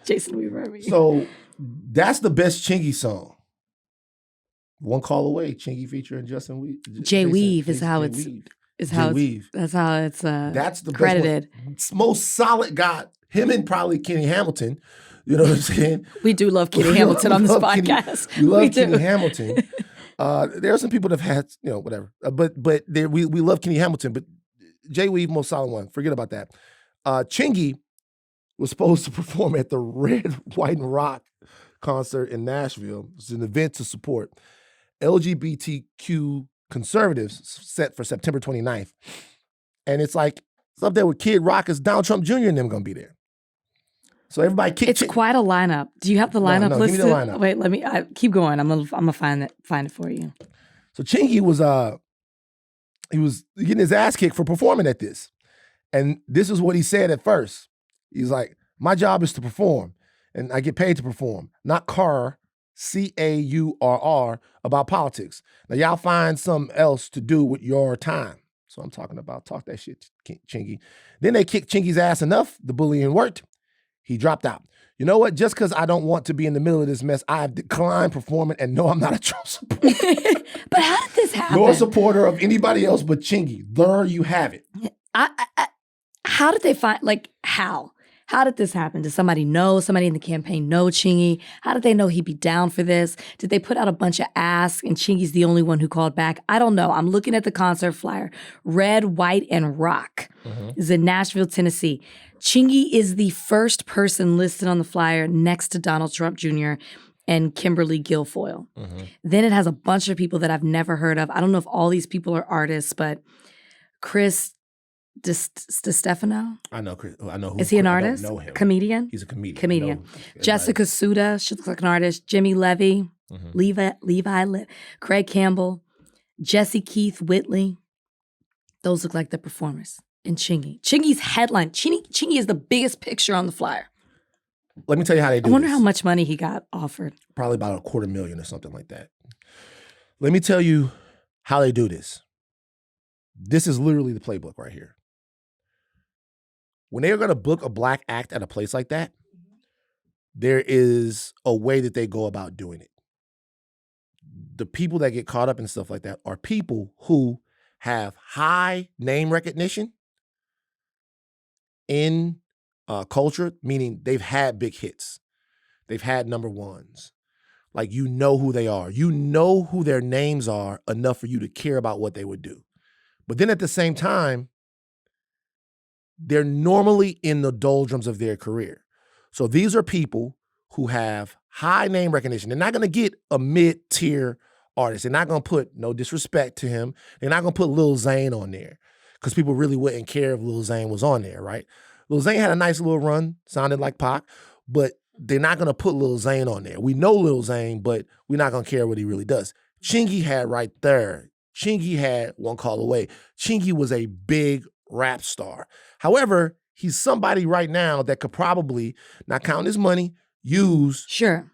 Speaker 2: Jason Weaver.
Speaker 1: So that's the best Chingy song. One Call Away, Chingy featuring Justin Weave.
Speaker 2: Jay Weave is how it's
Speaker 1: That's the
Speaker 2: credited.
Speaker 1: Most solid guy. Him and probably Kenny Hamilton. You know what I'm saying?
Speaker 2: We do love Kenny Hamilton on this podcast.
Speaker 1: We love Kenny Hamilton. There are some people that have had, whatever. But we love Kenny Hamilton. But Jay Weave, most solid one. Forget about that. Chingy was supposed to perform at the Red, White, and Rock concert in Nashville. It's an event to support LGBTQ conservatives set for September 29th. And it's like, it's up there with Kid Rock, as Donald Trump Jr. and them gonna be there. So everybody
Speaker 2: It's quite a lineup. Do you have the lineup listed?
Speaker 1: Give me the lineup.
Speaker 2: Wait, let me keep going. I'm gonna find it for you.
Speaker 1: So Chingy was getting his ass kicked for performing at this. And this is what he said at first. He's like, my job is to perform, and I get paid to perform, not caurr, C-A-U-R-R, about politics. Now y'all find something else to do with your time. So I'm talking about, talk that shit, Chingy. Then they kicked Chingy's ass enough, the bullying worked. He dropped out. You know what? Just because I don't want to be in the middle of this mess, I have declined performing, and no, I'm not a Trump supporter.
Speaker 2: But how did this happen?
Speaker 1: Nor a supporter of anybody else but Chingy. There you have it.
Speaker 2: How did they find, how? How did this happen? Did somebody in the campaign know Chingy? How did they know he'd be down for this? Did they put out a bunch of asks and Chingy's the only one who called back? I don't know. I'm looking at the concert flyer. Red, White, and Rock is in Nashville, Tennessee. Chingy is the first person listed on the flyer next to Donald Trump Jr. and Kimberly Guilfoyle. Then it has a bunch of people that I've never heard of. I don't know if all these people are artists, but Chris DiStefano?
Speaker 1: I know Chris. I know who.
Speaker 2: Is he an artist?
Speaker 1: I don't know him.
Speaker 2: Comedian?
Speaker 1: He's a comedian.
Speaker 2: Comedian. Jessica Suda, she looks like an artist. Jimmy Levy, Levi, Craig Campbell, Jesse Keith Whitley. Those look like the performers. And Chingy. Chingy's headline. Chingy is the biggest picture on the flyer.
Speaker 1: Let me tell you how they do
Speaker 2: I wonder
Speaker 1: this.
Speaker 2: how much money he got offered.
Speaker 1: Probably about $250,000 or something like that. Let me tell you how they do this. This is literally the playbook right here. When they're going to book a black act at a place like that, there is a way that they go about doing it. The people that get caught up in stuff like that are people who have high name recognition in culture, meaning they've had big hits. They've had number ones. Like, you know who they are. You know who their names are enough for you to care about what they would do. But then at the same time, they're normally in the doldrums of their career. So these are people who have high name recognition. They're not going to get a mid-tier artist. They're not going to put, no disrespect to him, they're not going to put Lil Zane on there because people really wouldn't care if Lil Zane was on there, right? Lil Zane had a nice little run, sounded like Pac, but they're not going to put Lil Zane on there. We know Lil Zane, but we're not going to care what he really does. Chingy had right there. Chingy had One Call Away. Chingy was a big rap star. However, he's somebody right now that could probably, not counting his money, use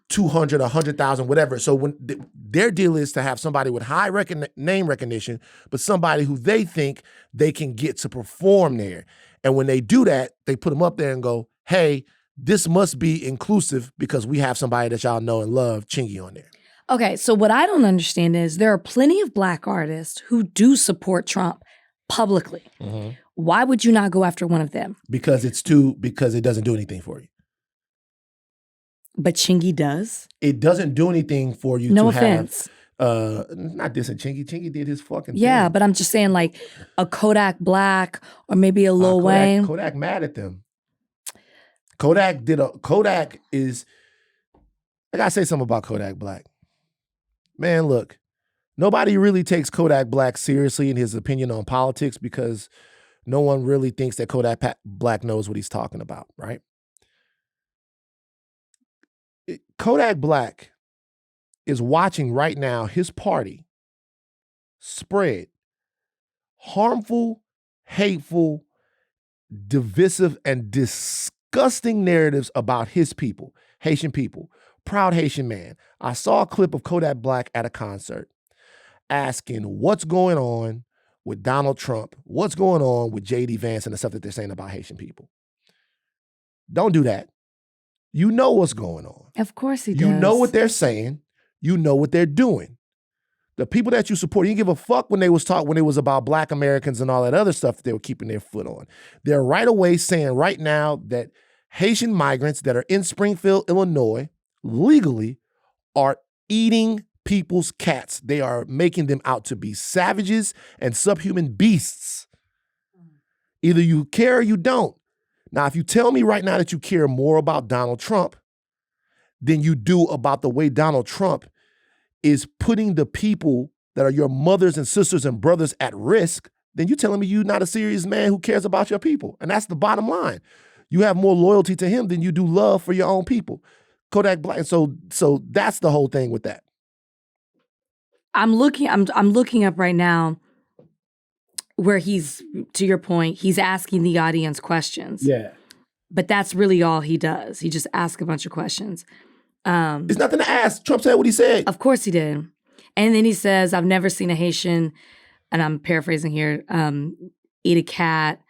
Speaker 1: 200, 100,000, whatever. So when their deal is to have somebody with high name recognition, but somebody who they think they can get to perform there. And when they do that, they put them up there and go, hey, this must be inclusive because we have somebody that y'all know and love, Chingy, on there.
Speaker 2: Okay, so what I don't understand is there are plenty of black artists who do support Trump publicly. Mm-hmm. Why would you not go after one of them?
Speaker 1: Because it doesn't do anything for you.
Speaker 2: But Chingy does?
Speaker 1: It doesn't do anything for you
Speaker 2: no offense.
Speaker 1: Not dissing Chingy. Chingy did his fucking thing.
Speaker 2: Yeah, but I'm just saying like a Kodak Black or maybe a Lil Wayne.
Speaker 1: Kodak mad at them. Kodak is, I gotta say something about Kodak Black. Man, look, nobody really takes Kodak Black seriously in his opinion on politics because no one really thinks that Kodak Black knows what he's talking about, right? Kodak Black is watching right now his party spread harmful, hateful, divisive, and disgusting narratives about his people, Haitian people. Proud Haitian man. I saw a clip of Kodak Black at a concert asking what's going on with Donald Trump, what's going on with J.D. Vance and the stuff that they're saying about Haitian people. Don't do that. You know what's going on.
Speaker 2: Of course he does.
Speaker 1: You know what they're saying. You know what they're doing. The people that you support, you didn't give a fuck when they was about Black Americans and all that other stuff that they were keeping their foot on. They're right away saying right now that Haitian migrants that are in Springfield, Illinois, legally are eating people's cats. They are making them out to be savages and subhuman beasts. Either you care or you don't. Now, if you tell me right now that you care more about Donald Trump than you do about the way Donald Trump is putting the people that are your mothers and sisters and brothers at risk, then you're telling me you're not a serious man who cares about your people. And that's the bottom line. You have more loyalty to him than you do love for your own people. Kodak Black. So that's the whole thing with that.
Speaker 2: I'm looking up right now where he's, to your point, he's asking the audience questions.
Speaker 1: Yeah.
Speaker 2: But that's really all he does. He just asks a bunch of questions.
Speaker 1: There's nothing to ask. Trump said what he said.
Speaker 2: Of course he did. And then he says, I've never seen a Haitian, and I'm paraphrasing here, eat a cat.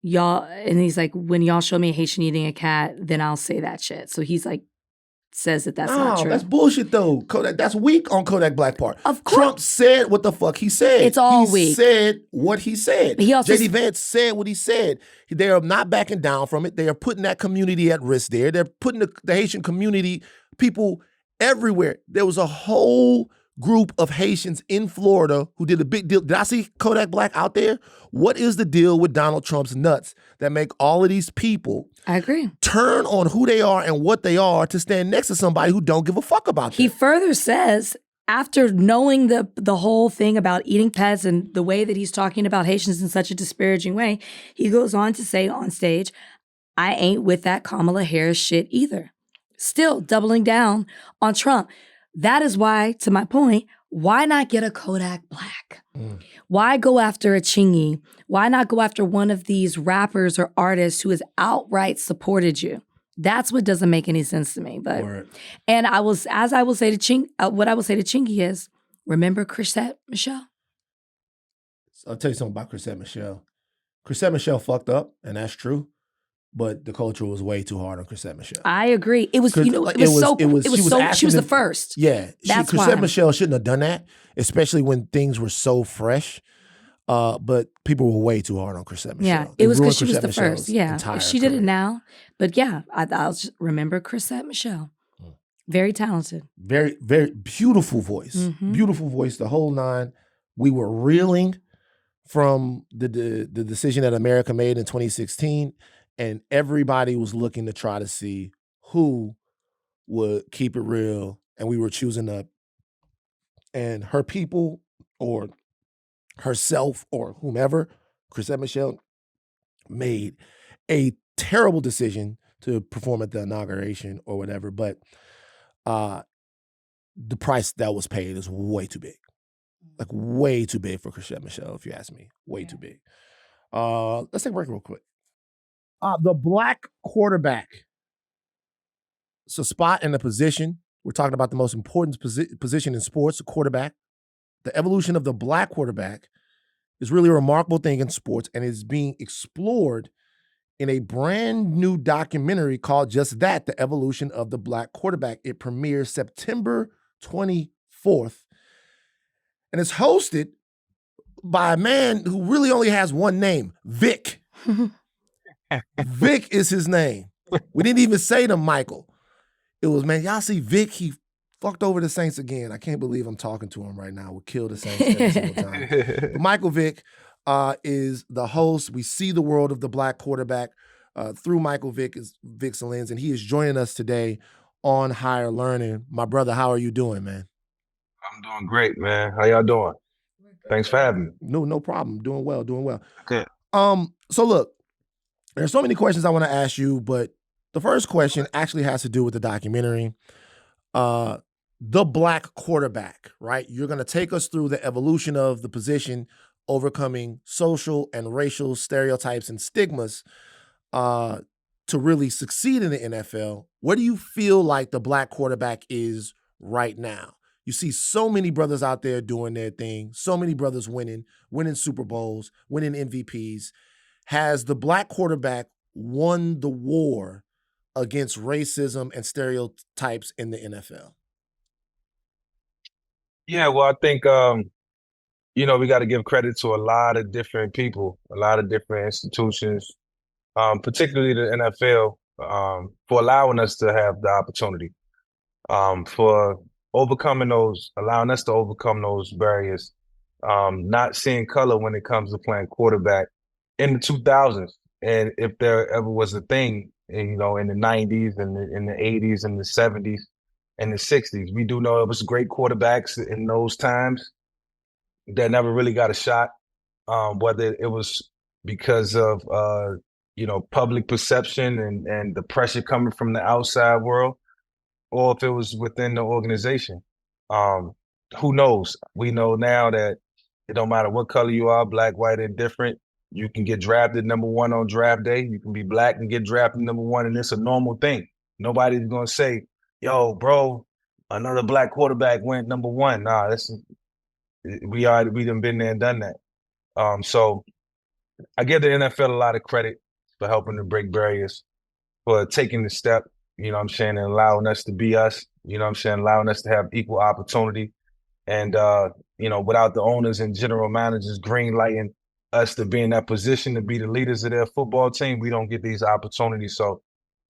Speaker 2: Y'all, and he's like, when y'all show me a Haitian eating a cat, then I'll say that shit. So he's like, says that that's not true.
Speaker 1: That's bullshit though. Kodak, that's weak on Kodak Black part.
Speaker 2: Of course.
Speaker 1: Trump said what the fuck he said.
Speaker 2: It's all
Speaker 1: he
Speaker 2: weak.
Speaker 1: He said what he said.
Speaker 2: He also
Speaker 1: J.D. Vance said what he said. They are not backing down from it. They are putting that community at risk there. They're putting the Haitian community, people everywhere. There was a whole group of Haitians in Florida who did a big deal. Did I see Kodak Black out there? What is the deal with Donald Trump's nuts that make all of these people
Speaker 2: I agree.
Speaker 1: turn on who they are and what they are to stand next to somebody who don't give a fuck about them?
Speaker 2: He further says, after knowing the whole thing about eating pets and the way that he's talking about Haitians in such a disparaging way, he goes on to say on stage, I ain't with that Kamala Harris shit either. Still doubling down on Trump. That is why, to my point, why not get a Kodak Black? Why go after a Chingy? Why not go after one of these rappers or artists who has outright supported you? That's what doesn't make any sense to me. But
Speaker 1: Word.
Speaker 2: and I will say to Chinky is, remember Chrisette Michele?
Speaker 1: I'll tell you something about Chrisette Michele. Chrisette Michele fucked up, and that's true. But the culture was way too hard on Chrisette Michele.
Speaker 2: I agree. It was, she was the first.
Speaker 1: Yeah. Chrisette Michele shouldn't have done that, especially when things were so fresh. But people were way too hard on Chrisette Michele.
Speaker 2: Yeah, it was because she was the first. Yeah, if she did it now. But yeah, I'll just remember Chrisette Michele. Very talented.
Speaker 1: Very, very beautiful voice. Mm-hmm. Beautiful voice, the whole nine. We were reeling from the decision that America made in 2016, and everybody was looking to try to see who would keep it real, and we were choosing up. And her people, or herself, or whomever, Chrisette Michele, made a terrible decision to perform at the inauguration or whatever, but the price that was paid is way too big. Like way too big for Chrisette Michele, if you ask me. Way too big. Let's take a break real quick. The black quarterback. It's a spot and a position. We're talking about the most important position in sports, the quarterback. The evolution of the black quarterback is really a remarkable thing in sports, and is being explored in a brand new documentary called just that, The Evolution of the Black Quarterback. It premieres September 24th. And it's hosted by a man who really only has one name, Vic. Vic is his name. We didn't even say to Michael. It was, man, y'all see Vic, he fucked over the Saints again. I can't believe I'm talking to him right now. We'll kill the Saints every single time. But Michael Vick is the host. We see the world of the black quarterback through Michael Vick's lens, and he is joining us today on Higher Learning. My brother, how are you doing, man?
Speaker 3: I'm doing great, man. How y'all doing? Thanks for having me.
Speaker 1: No problem. Doing well.
Speaker 3: Good.
Speaker 1: So look, there's so many questions I want to ask you, but the first question actually has to do with the documentary. The black quarterback, right? You're going to take us through the evolution of the position, overcoming social and racial stereotypes and stigmas to really succeed in the NFL. Where do you feel like the black quarterback is right now? You see so many brothers out there doing their thing, so many brothers winning Super Bowls, winning MVPs. Has the black quarterback won the war against racism and stereotypes in the NFL?
Speaker 3: Yeah, well, I think, we got to give credit to a lot of different people, a lot of different institutions, particularly the NFL, for allowing us to have the opportunity, for allowing us to overcome those barriers, not seeing color when it comes to playing quarterback in the 2000s. And if there ever was a thing, in the 90s and in the 80s and the 70s and the 60s, we do know it was great quarterbacks in those times that never really got a shot, whether it was because of, public perception and the pressure coming from the outside world, or if it was within the organization. Who knows? We know now that it don't matter what color you are, black, white, indifferent. You can get drafted number one on draft day. You can be black and get drafted number one, and it's a normal thing. Nobody's going to say, yo, bro, another black quarterback went number one. Nah, we done been there and done that. So I give the NFL a lot of credit for helping to break barriers, for taking the step, and allowing us to be us, allowing us to have equal opportunity. And, without the owners and general managers greenlighting us to be in that position to be the leaders of their football team, we don't get these opportunities. So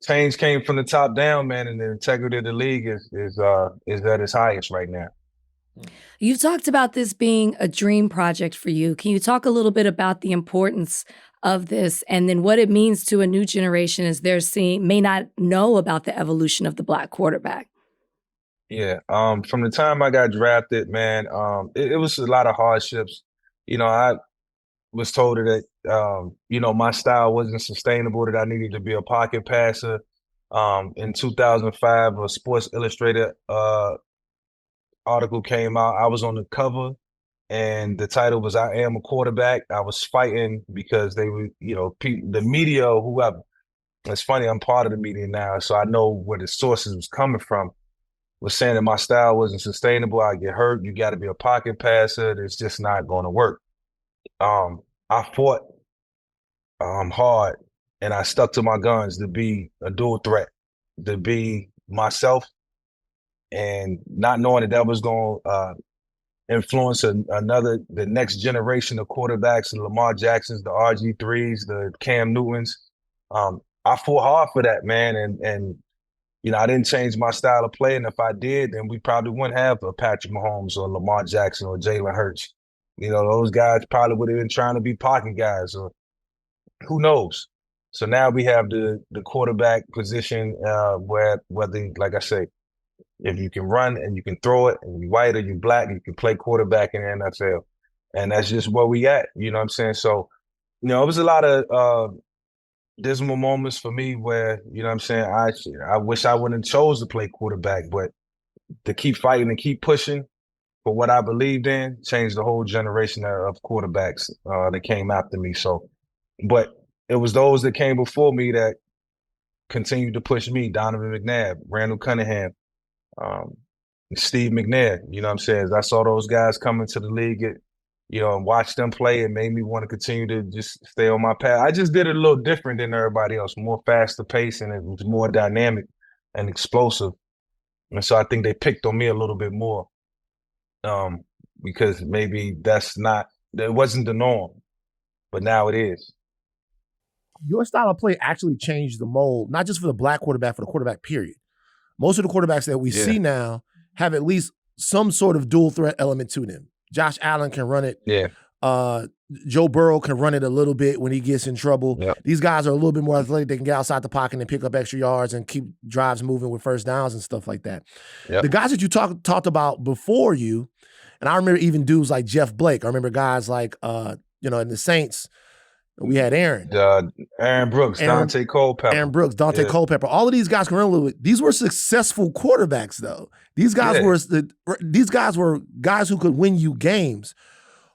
Speaker 3: change came from the top down, man, and the integrity of the league is at its highest right now.
Speaker 2: You've talked about this being a dream project for you. Can you talk a little bit about the importance of this, and then what it means to a new generation as may not know about the evolution of the black quarterback?
Speaker 3: Yeah. From the time I got drafted, man, it was a lot of hardships. I was told that, my style wasn't sustainable, that I needed to be a pocket passer. In 2005, a Sports Illustrated article came out. I was on the cover, and the title was "I Am a Quarterback." I was fighting because they were, the media or whoever It's funny, I'm part of the media now, so I know where the sources was coming from. Was saying that my style wasn't sustainable. I get hurt. You got to be a pocket passer. It's just not going to work. I fought hard, and I stuck to my guns to be a dual threat, to be myself, and not knowing that was going to influence the next generation of quarterbacks, the Lamar Jacksons, the RG3s, the Cam Newtons. I fought hard for that, man, and you know, I didn't change my style of play, and if I did, then we probably wouldn't have a Patrick Mahomes or Lamar Jackson or Jalen Hurts. You know, those guys probably would have been trying to be pocket guys, or who knows. So now we have the quarterback position where whether, like I say, if you can run and you can throw it, and you're white or you black, you can play quarterback in the NFL, and that's just where we at. You know what I'm saying? So, you know, it was a lot of dismal moments for me where, you know what I'm saying, I wish I wouldn't have chose to play quarterback, but to keep fighting and keep pushing for what I believed in changed the whole generation of quarterbacks that came after me. So, but it was those that came before me that continued to push me. Donovan McNabb, Randall Cunningham, Steve McNair, you know what I'm saying? As I saw those guys come into the league, you know, and watch them play, it made me want to continue to just stay on my path. I just did it a little different than everybody else, more faster pace, and it was more dynamic and explosive. And so I think they picked on me a little bit more because maybe it wasn't the norm, but now it is.
Speaker 1: Your style of play actually changed the mold, not just for the black quarterback, for the quarterback period. Most of the quarterbacks that we see now have at least some sort of dual threat element to them. Josh Allen can run it.
Speaker 3: Yeah.
Speaker 1: Joe Burrow can run it a little bit when he gets in trouble.
Speaker 3: Yep.
Speaker 1: These guys are a little bit more athletic. They can get outside the pocket and pick up extra yards and keep drives moving with first downs and stuff like that.
Speaker 3: Yep.
Speaker 1: The guys that you talked about before you, and I remember even dudes like Jeff Blake. I remember guys like, you know, in the Saints, we had Aaron
Speaker 3: Brooks, Dante
Speaker 1: Culpepper. All of these guys can run a little bit. These were successful quarterbacks, though. These guys were guys who could win you games.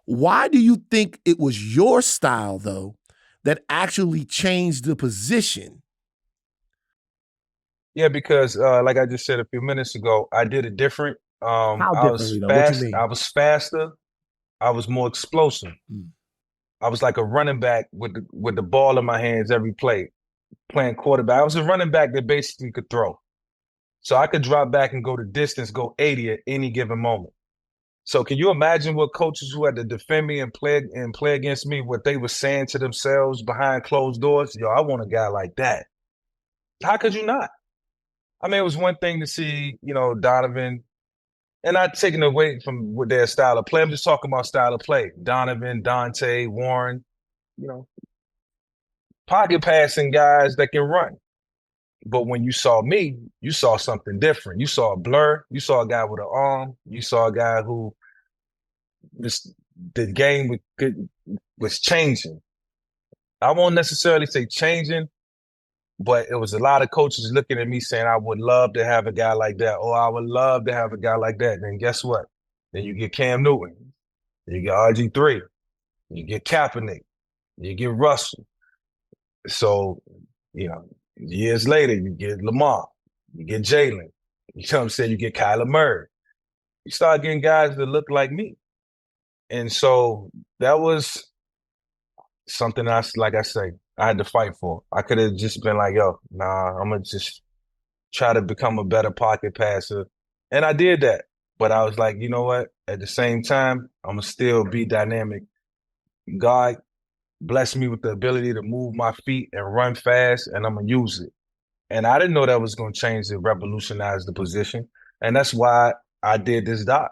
Speaker 1: Why do you think it was your style, though, that actually changed the position?
Speaker 3: Yeah, because like I just said a few minutes ago, I did it different.
Speaker 1: How differently, though? What you mean?
Speaker 3: I was faster. I was more explosive. I was like a running back with the ball in my hands every play, playing quarterback. I was a running back that basically could throw. So I could drop back and go the distance, go 80 at any given moment. So can you imagine what coaches who had to defend me and play against me, what they were saying to themselves behind closed doors? Yo, I want a guy like that. How could you not? I mean, it was one thing to see, you know, Donovan, and not taking away from with their style of play. I'm just talking about style of play. Donovan, Dante, Warren, you know, pocket passing guys that can run. But when you saw me, you saw something different. You saw a blur. You saw a guy with an arm. You saw a guy who the game was changing. I won't necessarily say changing, but it was a lot of coaches looking at me saying, I would love to have a guy like that. Or I would love to have a guy like that. Then guess what? Then you get Cam Newton. You get RG3. You get Kaepernick. You get Russell. So, you know, years later, you get Lamar. You get Jalen. You know what I'm saying? You get Kyler Murray. You start getting guys that look like me. And so that was something like I say, I had to fight for. I could have just been like, yo, nah, I'm going to just try to become a better pocket passer. And I did that. But I was like, you know what? At the same time, I'm going to still be dynamic. God blessed me with the ability to move my feet and run fast, and I'm going to use it. And I didn't know that was going to change and revolutionize the position. And that's why I did this doc,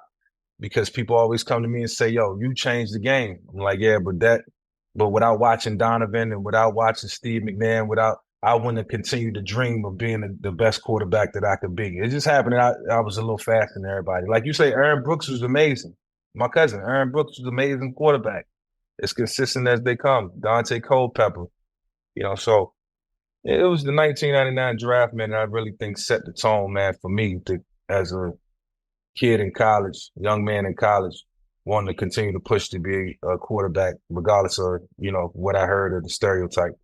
Speaker 3: because people always come to me and say, yo, you changed the game. I'm like, yeah, but without watching Donovan and without watching Steve McNair, I wouldn't have continued to dream of being the best quarterback that I could be. It just happened. I was a little faster than everybody. Like you say, Aaron Brooks was amazing. My cousin, Aaron Brooks was an amazing quarterback. As consistent as they come. Dante Culpepper. You know, so it was the 1999 draft, man, that I really think set the tone, man, for me as a kid in college, young man in college, wanting to continue to push to be a quarterback, regardless of, you know, what I heard of the stereotype.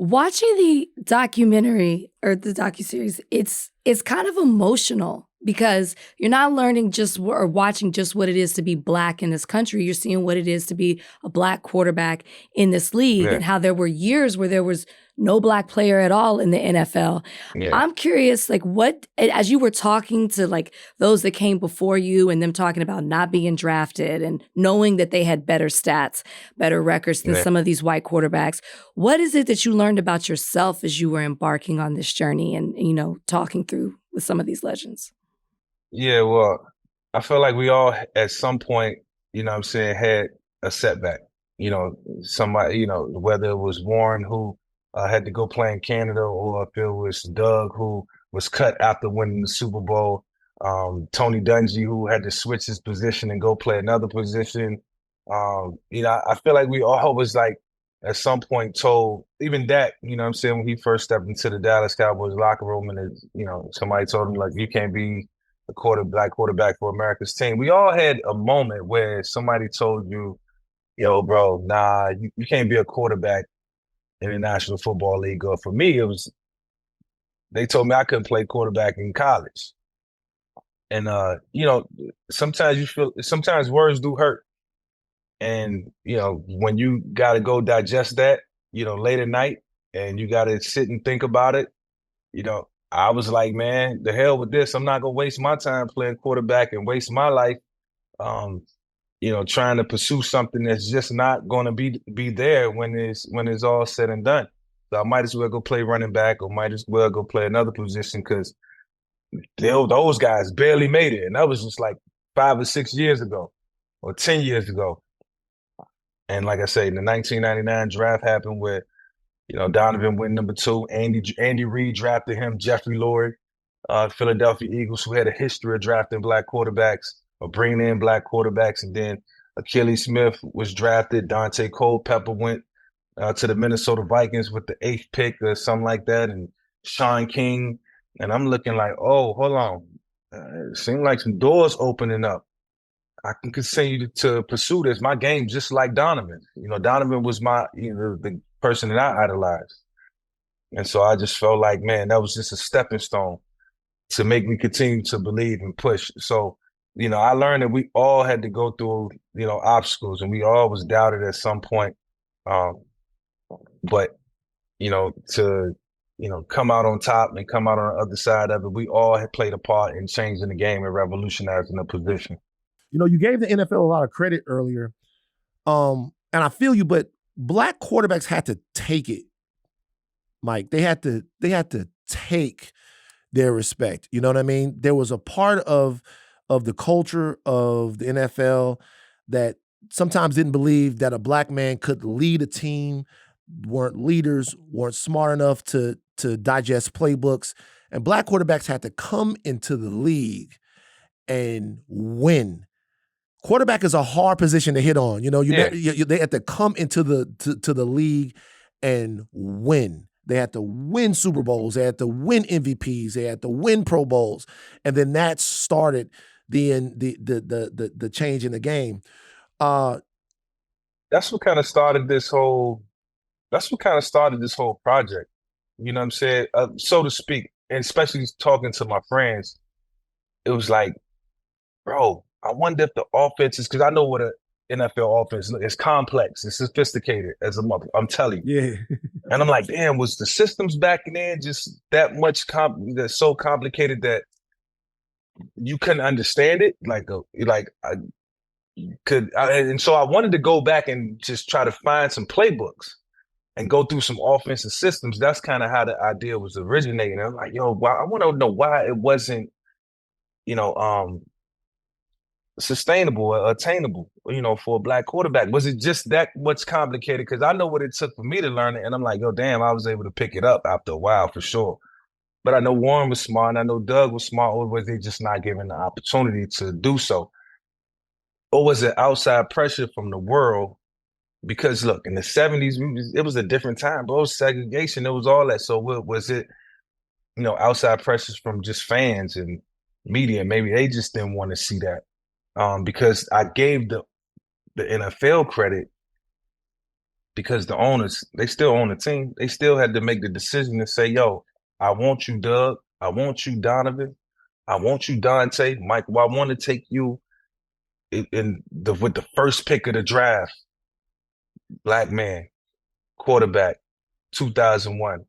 Speaker 2: Watching the documentary or the docuseries, it's kind of emotional because you're not learning just or watching just what it is to be Black in this country. You're seeing what it is to be a Black quarterback in this league
Speaker 3: Yeah.
Speaker 2: and how there were years where there was no Black player at all in the NFL.
Speaker 3: Yeah.
Speaker 2: I'm curious, like what, as you were talking to like those that came before you and them talking about not being drafted and knowing that they had better stats, better records than
Speaker 3: Yeah.
Speaker 2: some of these white quarterbacks, what is it that you learned about yourself as you were embarking on this journey and, you know, talking through with some of these legends?
Speaker 3: Yeah, well, I feel like we all at some point, you know what I'm saying, had a setback. You know, somebody, you know, whether it was Warren who had to go play in Canada, or if it was Doug who was cut after winning the Super Bowl, Tony Dungy who had to switch his position and go play another position. You know, I feel like we all was like at some point told, even that, you know what I'm saying, when he first stepped into the Dallas Cowboys locker room and, you know, somebody told him, like, you can't be a black quarterback for America's team. We all had a moment where somebody told you, yo, bro, nah, you can't be a quarterback in the National Football League. Or for me, they told me I couldn't play quarterback in college. And, you know, sometimes words do hurt. And, you know, when you got to go digest that, you know, late at night and you got to sit and think about it, you know, I was like, man, the hell with this. I'm not going to waste my time playing quarterback and waste my life, you know, trying to pursue something that's just not going to be there when it's all said and done. So I might as well go play running back, or might as well go play another position, because those guys barely made it. And that was just like 5 or 6 years ago or 10 years ago. And like I say, the 1999 draft happened where, you know, Donovan went number 2. Andy Reid drafted him. Jeffrey Lurie, Philadelphia Eagles, who had a history of drafting black quarterbacks or bringing in black quarterbacks. And then Achilles Smith was drafted. Dante Culpepper went to the Minnesota Vikings with the 8th pick or something like that. And Sean King. And I'm looking like, oh, hold on. It seemed like some doors opening up. I can continue to pursue this. My game, just like Donovan. You know, Donovan was the person that I idolized. And so I just felt like, man, that was just a stepping stone to make me continue to believe and push. So, you know, I learned that we all had to go through, you know, obstacles, and we all was doubted at some point. But, you know, to, you know, come out on top and come out on the other side of it, we all had played a part in changing the game and revolutionizing the position.
Speaker 1: You know, you gave the NFL a lot of credit earlier, and I feel you, but black quarterbacks had to take it, Mike. They had to take their respect. You know what I mean? There was a part of the culture of the NFL that sometimes didn't believe that a black man could lead a team, weren't leaders, weren't smart enough to digest playbooks, and black quarterbacks had to come into the league and win. Quarterback is a hard position to hit on. You know, they had to come into the league and win. They had to win Super Bowls. They had to win MVPs. They had to win Pro Bowls, and then that started the change in the game.
Speaker 3: That's what kind of started this whole. That's what kind of started this whole project. You know what I'm saying, so to speak, and especially talking to my friends, it was like, bro, I wonder if the offense is, because I know what an NFL offense is. It's complex, it's sophisticated as a mother. I'm telling you.
Speaker 1: Yeah.
Speaker 3: And I'm like, damn, was the systems back then just that much that's so complicated that you couldn't understand it? And so I wanted to go back and just try to find some playbooks and go through some offensive systems. That's kind of how the idea was originating. I'm like, yo, I want to know why it wasn't, you know, sustainable or attainable, you know, for a black quarterback. Was it just that much complicated? Because I know what it took for me to learn it, and I'm like, yo, damn, I was able to pick it up after a while for sure. But I know Warren was smart, and I know Doug was smart, or was they just not given the opportunity to do so? Or was it outside pressure from the world? Because look, in the 70s, it was a different time, bro. It was segregation, it was all that. So was it, you know, outside pressures from just fans and media? Maybe they just didn't want to see that. Because I gave the NFL credit because the owners, they still own the team. They still had to make the decision to say, yo, I want you, Doug. I want you, Donovan. I want you, Dante. Michael, I want to take you with the first pick of the draft. Black man, quarterback, 2001.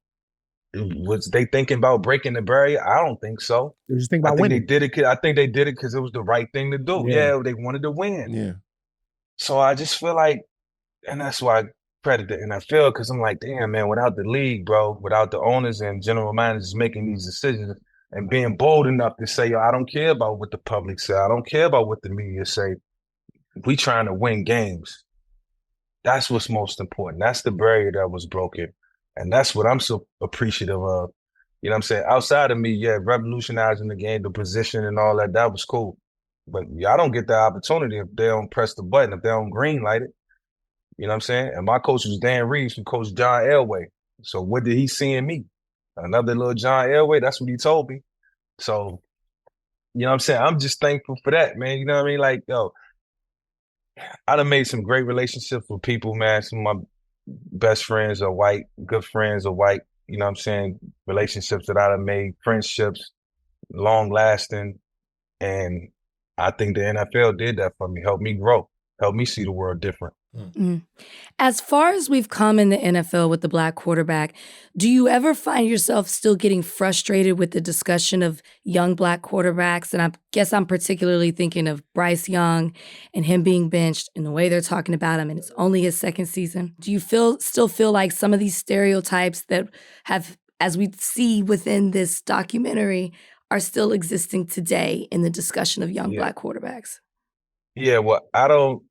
Speaker 3: Was they thinking about breaking the barrier? I don't think so.
Speaker 1: They just think about winning.
Speaker 3: I think they did it because it was the right thing to do. Yeah, they wanted to win.
Speaker 1: Yeah.
Speaker 3: So I just feel like, and that's why I credit the NFL, because I'm like, damn, man, without the league, bro, without the owners and general managers making these decisions and being bold enough to say, yo, I don't care about what the public say. I don't care about what the media say. We trying to win games. That's what's most important. That's the barrier that was broken. And that's what I'm so appreciative of. You know what I'm saying? Outside of me, yeah, revolutionizing the game, the position and all that, that was cool. But y'all don't get the opportunity if they don't press the button, if they don't green light it. You know what I'm saying? And my coach was Dan Reeves, who coached John Elway. So what did he see in me? Another little John Elway, that's what he told me. So, you know what I'm saying? I'm just thankful for that, man. You know what I mean? Like, yo, I done made some great relationships with people, man. Some of my best friends are white, good friends are white. You know what I'm saying? Relationships that I done made, friendships, long lasting. And I think the NFL did that for me, helped me grow, helped me see the world different.
Speaker 2: Mm. As far as we've come in the NFL with the black quarterback, do you ever find yourself still getting frustrated with the discussion of young black quarterbacks? And I guess I'm particularly thinking of Bryce Young and him being benched and the way they're talking about him, and it's only his second season. Do you still feel like some of these stereotypes that have, as we see within this documentary, are still existing today in the discussion of young black quarterbacks?
Speaker 3: Yeah, well, I don't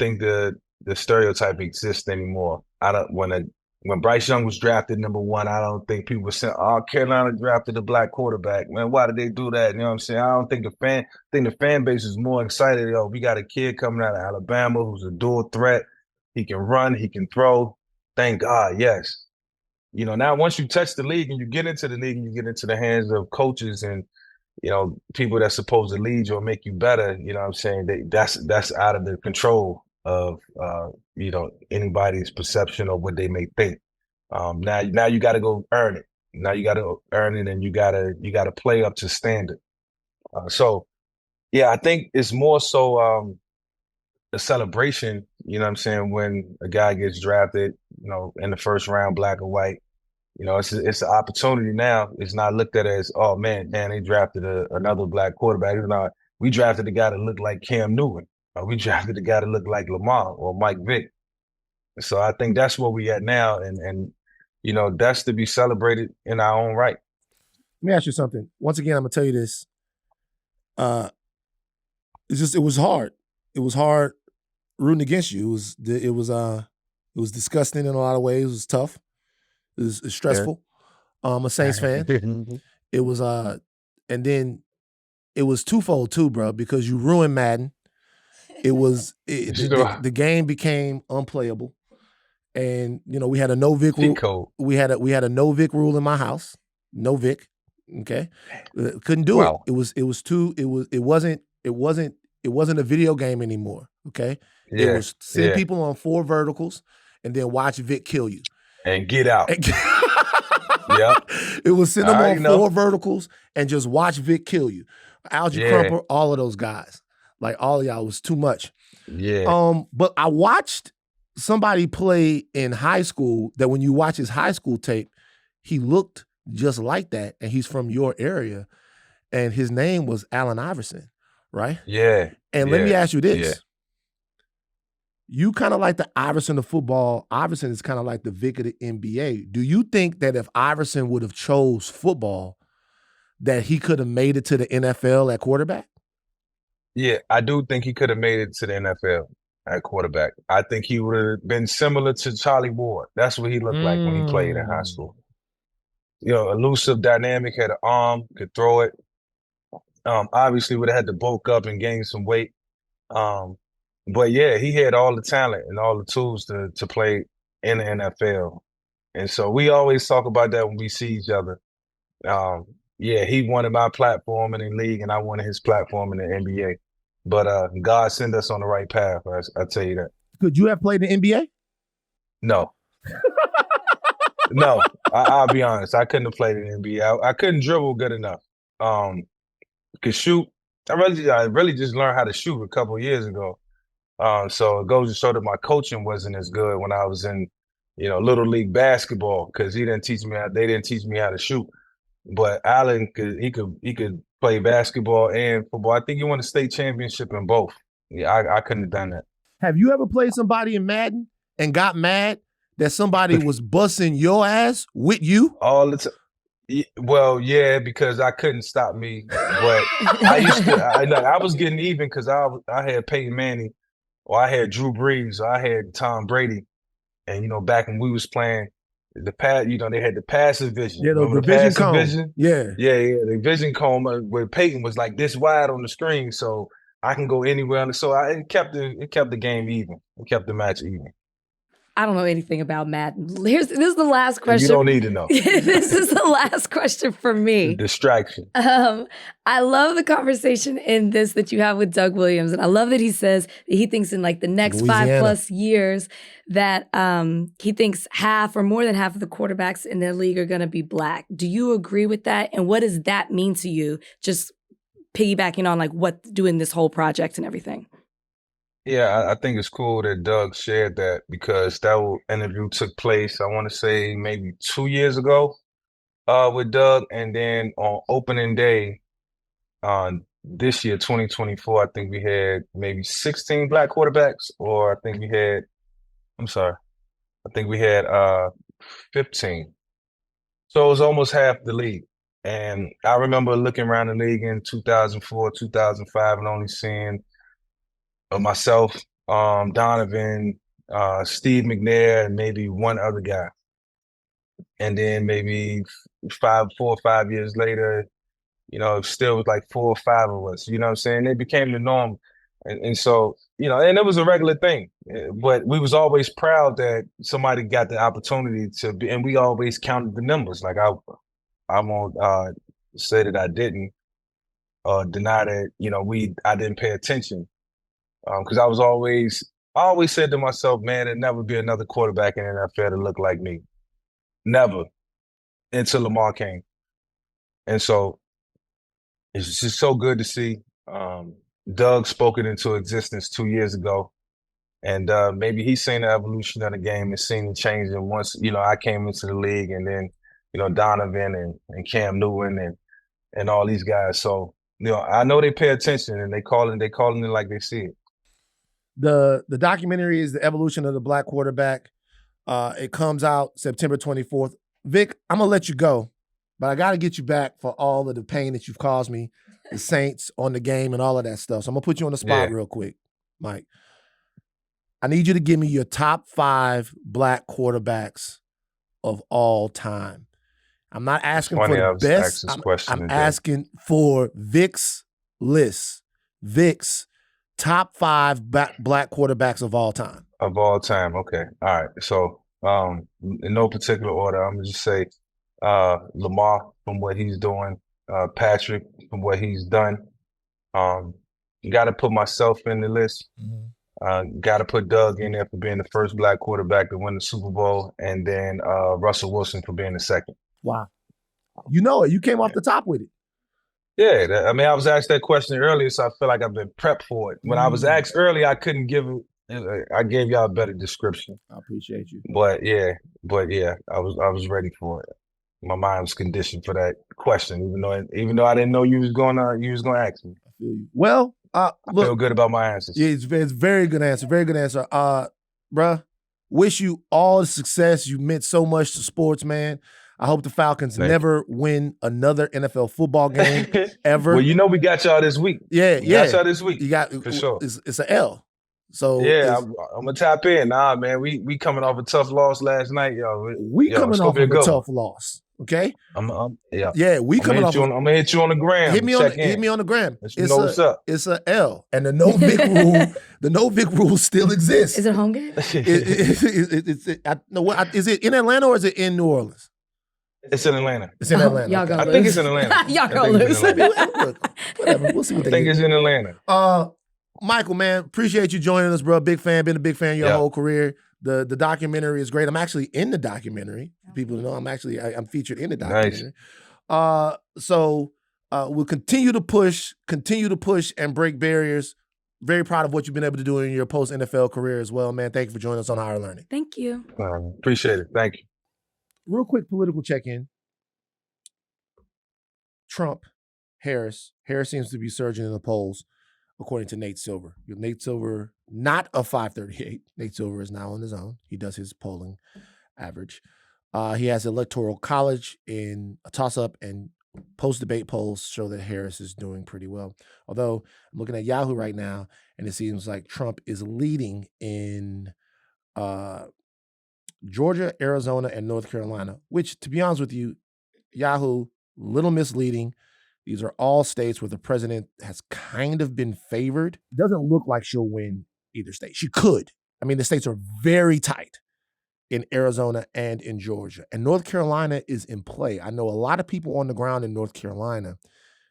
Speaker 3: think the stereotype exists anymore. When Bryce Young was drafted number 1, I don't think people were saying, "Oh, Carolina drafted a black quarterback." Man, why did they do that? You know what I'm saying? I don't think the fan base is more excited. Yo, we got a kid coming out of Alabama who's a dual threat. He can run, he can throw. Thank God, yes. You know, now once you touch the league and you get into the league and you get into the hands of coaches and, you know, people that's supposed to lead you or make you better, you know what I'm saying? That's out of the control of you know, anybody's perception of what they may think. Now you got to go earn it. Now you got to earn it, and you got to play up to standard. So yeah, I think it's more so a celebration. You know what I'm saying? When a guy gets drafted, you know, in the first round, black or white, you know, it's an opportunity now. It's not looked at as, oh man, they drafted another black quarterback. It's not. We drafted a guy that looked like Cam Newton. We drafted a guy that looked like Lamar or Mike Vick. So I think that's where we at now. And you know, that's to be celebrated in our own right.
Speaker 1: Let me ask you something. Once again, I'm going to tell you this. It was hard. It was hard rooting against you. It was disgusting in a lot of ways. It was tough. It was stressful. I'm a Saints fan. It was, and then it was twofold too, bro, because you ruined Madden. The game became unplayable, and you know we had a no Vic rule. We had a no Vic rule in my house. No Vic, okay. Couldn't do it. It wasn't a video game anymore. Okay,
Speaker 3: yeah.
Speaker 1: It was send people on 4 verticals and then watch Vic kill you
Speaker 3: and get out. Yeah,
Speaker 1: it was send them on 4 verticals and just watch Vic kill you. Algie Crumper, all of those guys. Like all of y'all was too much.
Speaker 3: Yeah.
Speaker 1: But I watched somebody play in high school that when you watch his high school tape, he looked just like that. And he's from your area. And his name was Allen Iverson, right?
Speaker 3: Yeah.
Speaker 1: And let me ask you this. Yeah. You kind of like the Iverson of football. Iverson is kind of like the Vic of the NBA. Do you think that if Iverson would have chose football, that he could have made it to the NFL at quarterback?
Speaker 3: Yeah, I do think he could have made it to the NFL at quarterback. I think he would have been similar to Charlie Ward. That's what he looked like when he played in high school. You know, elusive, dynamic, had an arm, could throw it. Obviously would have had to bulk up and gain some weight. But yeah, he had all the talent and all the tools to play in the NFL. And so we always talk about that when we see each other. Yeah, he wanted my platform in the league, and I wanted his platform in the NBA. But God sent us on the right path. I tell you that.
Speaker 1: Could you have played in the NBA?
Speaker 3: No. No, I'll be honest. I couldn't have played in the NBA. I couldn't dribble good enough. Could shoot. I really just learned how to shoot a couple years ago. So it goes to show that my coaching wasn't as good when I was in, little league basketball because they didn't teach me how to shoot. But Allen he could play basketball and football. I think he won a state championship in both. Yeah, I couldn't have done that.
Speaker 1: Have you ever played somebody in Madden and got mad that somebody was busting your ass with you?
Speaker 3: All the time. Well, yeah, because I couldn't stop me. But I was getting even because I had Peyton Manning, or I had Drew Brees, or I had Tom Brady. And, back when we was playing the pass, they had the passive vision.
Speaker 1: Yeah, the vision cone. Yeah.
Speaker 3: The vision cone where Peyton was like this wide on the screen, so I can go anywhere. So it kept the game even. It kept the match even.
Speaker 2: I don't know anything about Madden. This is the last question.
Speaker 3: You don't need to know.
Speaker 2: This is the last question for me.
Speaker 3: Distraction.
Speaker 2: I love the conversation in this that you have with Doug Williams. And I love that he says that he thinks in like the next
Speaker 1: Louisiana.
Speaker 2: 5+ years that he thinks half or more than half of the quarterbacks in the league are going to be Black. Do you agree with that? And what does that mean to you? Just piggybacking on like what doing this whole project and everything.
Speaker 3: Yeah, I think it's cool that Doug shared that because that interview took place, I want to say maybe 2 years ago with Doug. And then on opening day this year, 2024, I think we had maybe 16 Black quarterbacks, or I think we had 15. So it was almost half the league. And I remember looking around the league in 2004, 2005, and only seeing myself, Donovan, Steve McNair, and maybe one other guy. And then maybe 4 or 5 years later, it still was like 4 or 5 of us. You know what I'm saying? It became the norm. And so, and it was a regular thing. But we was always proud that somebody got the opportunity to be, and we always counted the numbers. Like I won't say that I didn't deny that, I didn't pay attention. Because I always said to myself, man, there'd never be another quarterback in the NFL to look like me. Never. Until Lamar came. And so it's just so good to see. Doug spoke it into existence 2 years ago. And maybe he's seen the evolution of the game and seen the change. And once, I came into the league, and then, Donovan and Cam Newton and all these guys. So, I know they pay attention and they calling it like they see it.
Speaker 1: The documentary is The Evolution of the Black Quarterback. It comes out September 24th. Vic, I'm going to let you go, but I got to get you back for all of the pain that you've caused me, the Saints on the game and all of that stuff. So I'm going to put you on the spot real quick, Mike. I need you to give me your top 5 Black quarterbacks of all time. I'm not asking for the best. I'm asking for Vic's list. Vic's top 5 Black quarterbacks of all time.
Speaker 3: Of all time, okay. All right. So, in no particular order, I'm gonna just say Lamar from what he's doing, Patrick from what he's done. Got to put myself in the list. Got to put Doug in there for being the first Black quarterback to win the Super Bowl, and then Russell Wilson for being the second.
Speaker 1: Wow. You know it. You came off the top with it.
Speaker 3: Yeah, I was asked that question earlier, so I feel like I've been prepped for it. When I was asked earlier, I couldn't give it. I gave y'all a better description.
Speaker 1: I appreciate you.
Speaker 3: But yeah, I was ready for it. My mind was conditioned for that question, even though I didn't know you was gonna ask me.
Speaker 1: I feel you. Well,
Speaker 3: I feel good about my answers.
Speaker 1: Yeah, it's very good answer. Very good answer. Bruh, wish you all the success. You meant so much to sports, man. I hope the Falcons never win another NFL football game ever.
Speaker 3: Well, we got y'all this week.
Speaker 1: Yeah,
Speaker 3: we got y'all this week.
Speaker 1: You got
Speaker 3: for sure.
Speaker 1: It's an L. So
Speaker 3: yeah, I'm gonna tap in. Nah, man, we coming off a tough loss last night, yo.
Speaker 1: We coming off of a tough loss. Okay.
Speaker 3: Yeah,
Speaker 1: we coming off.
Speaker 3: I'm gonna hit you on the gram.
Speaker 1: Hit me on the gram.
Speaker 3: What's up.
Speaker 1: It's a L, and the no Vic rule. The no Vic rule still exists.
Speaker 2: Is it home game?
Speaker 1: Is it in Atlanta or is it in New Orleans?
Speaker 3: It's in Atlanta.
Speaker 1: It's in Atlanta.
Speaker 2: Y'all gonna
Speaker 3: I
Speaker 2: lose.
Speaker 3: think it's in Atlanta.
Speaker 2: Y'all gonna lose.
Speaker 1: Whatever. We'll see what
Speaker 3: I think it's in Atlanta.
Speaker 1: Michael, man, appreciate you joining us, bro. Big fan. Been a big fan your whole career. The documentary is great. I'm actually in the documentary. For people to know, I'm featured in the documentary.
Speaker 3: Nice.
Speaker 1: So we'll continue to push and break barriers. Very proud of what you've been able to do in your post NFL career as well, man. Thank you for joining us on Higher Learning.
Speaker 2: Thank you.
Speaker 3: Appreciate it. Thank you.
Speaker 1: Real quick political check-in. Trump, Harris. Harris seems to be surging in the polls, according to Nate Silver. Nate Silver, not a 538. Nate Silver is now on his own. He does his polling average. He has Electoral College in a toss-up, and post-debate polls show that Harris is doing pretty well. Although I'm looking at Yahoo right now, and it seems like Trump is leading in Georgia, Arizona, and North Carolina, which, to be honest with you, Yahoo, little misleading. These are all states where the president has kind of been favored. It doesn't look like she'll win either state. She could. I mean, the states are very tight in Arizona and in Georgia. And North Carolina is in play. I know a lot of people on the ground in North Carolina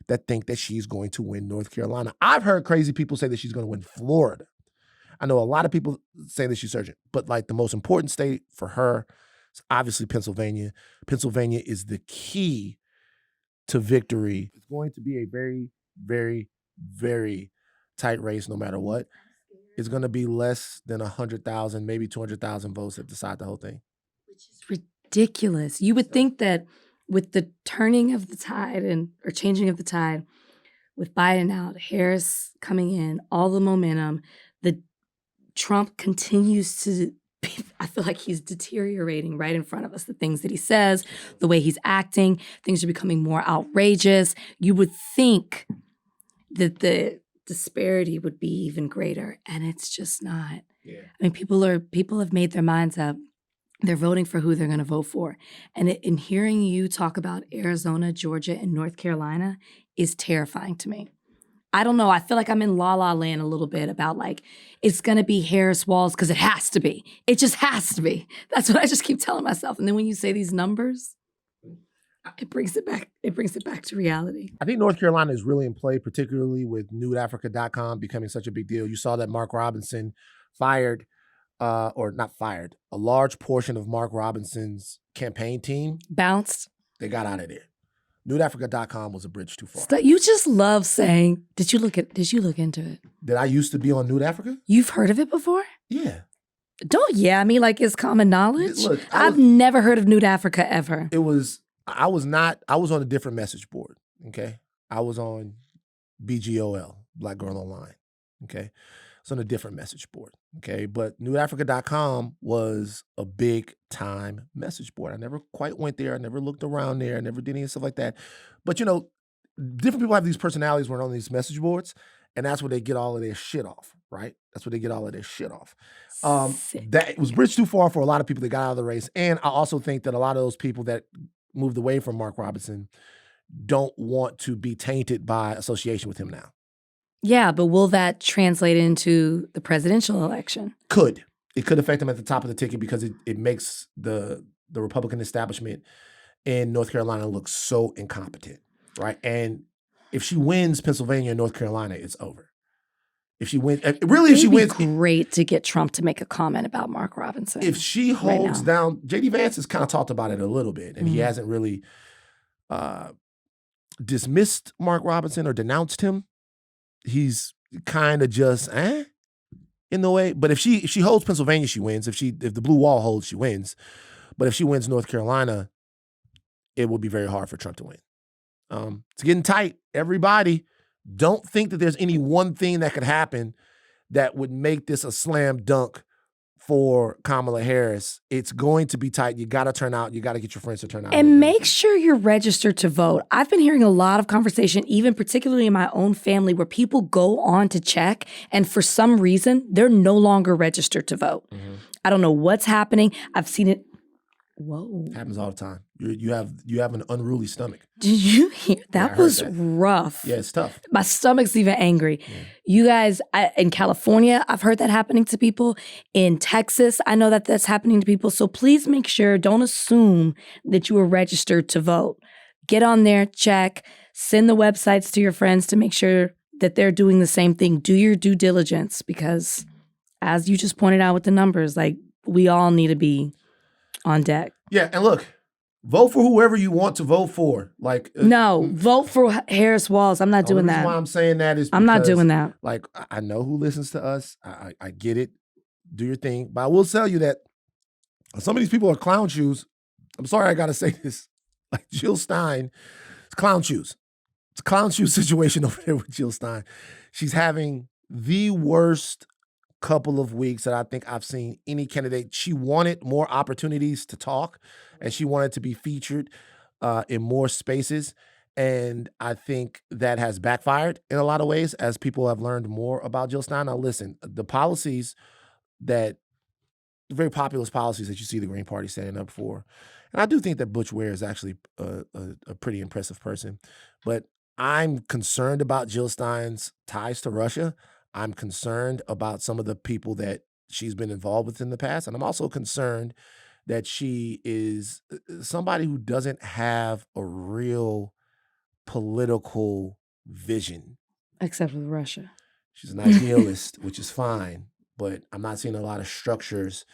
Speaker 1: that think that she's going to win North Carolina. I've heard crazy people say that she's going to win Florida. I know a lot of people say that she's surging, but like the most important state for her is obviously Pennsylvania. Pennsylvania is the key to victory. It's going to be a very, very, very tight race no matter what. It's going to be less than 100,000, maybe 200,000 votes that decide the whole thing.
Speaker 2: Which is ridiculous. You would think that with the turning of the tide or changing of the tide, with Biden out, Harris coming in, all the momentum, the Trump continues to, I feel like he's deteriorating right in front of us. The things that he says, the way he's acting, things are becoming more outrageous. You would think that the disparity would be even greater, and it's just not.
Speaker 1: Yeah.
Speaker 2: I mean, people have made their minds up. They're voting for who they're going to vote for. And in hearing you talk about Arizona, Georgia, and North Carolina is terrifying to me. I don't know. I feel like I'm in La La Land a little bit about like, it's going to be Harris Walz because it has to be. It just has to be. That's what I just keep telling myself. And then when you say these numbers, it brings it back. It brings it back to reality.
Speaker 1: I think North Carolina is really in play, particularly with nudeafrica.com becoming such a big deal. You saw that Mark Robinson fired, or not fired, a large portion of Mark Robinson's campaign team.
Speaker 2: Bounced.
Speaker 1: They got out of there. Nudeafrica.com was a bridge too far.
Speaker 2: You just love saying, did you look into it?
Speaker 1: Did I used to be on Nude Africa?
Speaker 2: You've heard of it before?
Speaker 1: Yeah.
Speaker 2: I mean, like it's common knowledge. Look, I've never heard of Nude Africa ever.
Speaker 1: I was on a different message board, okay? I was on BGOL, Black Girl Online, okay? It's on a different message board, okay? But nudeafrica.com was a big time message board. I never quite went there. I never looked around there. I never did any stuff like that. But, you know, different people have these personalities when they're on these message boards, and that's where they get all of their shit off, right? That's where they get all of their shit off. That was bridged too far for a lot of people that got out of the race. And I also think that a lot of those people that moved away from Mark Robinson don't want to be tainted by association with him now.
Speaker 2: Yeah, but will that translate into the presidential election?
Speaker 1: It could affect him at the top of the ticket because it makes the Republican establishment in North Carolina look so incompetent, right? And if she wins Pennsylvania and North Carolina, it's over. If she wins,
Speaker 2: It'd be great to get Trump to make a comment about Mark Robinson.
Speaker 1: If she holds down, J.D. Vance has kind of talked about it a little bit, and he hasn't really dismissed Mark Robinson or denounced him. He's kind of just in the way. But if she holds Pennsylvania, she wins. If the blue wall holds, she wins. But if she wins North Carolina, it will be very hard for Trump to win. It's getting tight. Everybody, don't think that there's any one thing that could happen that would make this a slam dunk for Kamala Harris. It's going to be tight. You got to turn out. You got to get your friends to turn out.
Speaker 2: And make sure you're registered to vote. I've been hearing a lot of conversation, even particularly in my own family, where people go on to check, and for some reason, they're no longer registered to vote. Mm-hmm. I don't know what's happening. I've seen it. Whoa.
Speaker 1: Happens all the time. You have an unruly stomach.
Speaker 2: Did you hear? That was rough.
Speaker 1: Yeah, it's tough.
Speaker 2: My stomach's even angry. Yeah. You guys, in California, I've heard that happening to people. In Texas, I know that that's happening to people. So please make sure, don't assume that you are registered to vote. Get on there, check, send the websites to your friends to make sure that they're doing the same thing. Do your due diligence because, as you just pointed out with the numbers, like, we all need to be on deck.
Speaker 1: Yeah, and look, vote for whoever you want to vote for. Like
Speaker 2: no, vote for Harris Walls. I'm not doing that.
Speaker 1: The reason why I'm saying that is because,
Speaker 2: I'm not doing that.
Speaker 1: Like, I know who listens to us. I get it. Do your thing. But I will tell you that some of these people are clown shoes. I'm sorry I got to say this. Like Jill Stein, it's clown shoes. It's a clown shoe situation over there with Jill Stein. She's having the worst couple of weeks that I think I've seen any candidate. She wanted more opportunities to talk, and she wanted to be featured in more spaces. And I think that has backfired in a lot of ways as people have learned more about Jill Stein. Now, listen, the policies the very populist policies that you see the Green Party standing up for, and I do think that Butch Ware is actually a pretty impressive person, but I'm concerned about Jill Stein's ties to Russia. I'm concerned about some of the people that she's been involved with in the past. And I'm also concerned that she is somebody who doesn't have a real political vision.
Speaker 2: Except with Russia.
Speaker 1: She's an idealist, which is fine, but I'm not seeing a lot of structures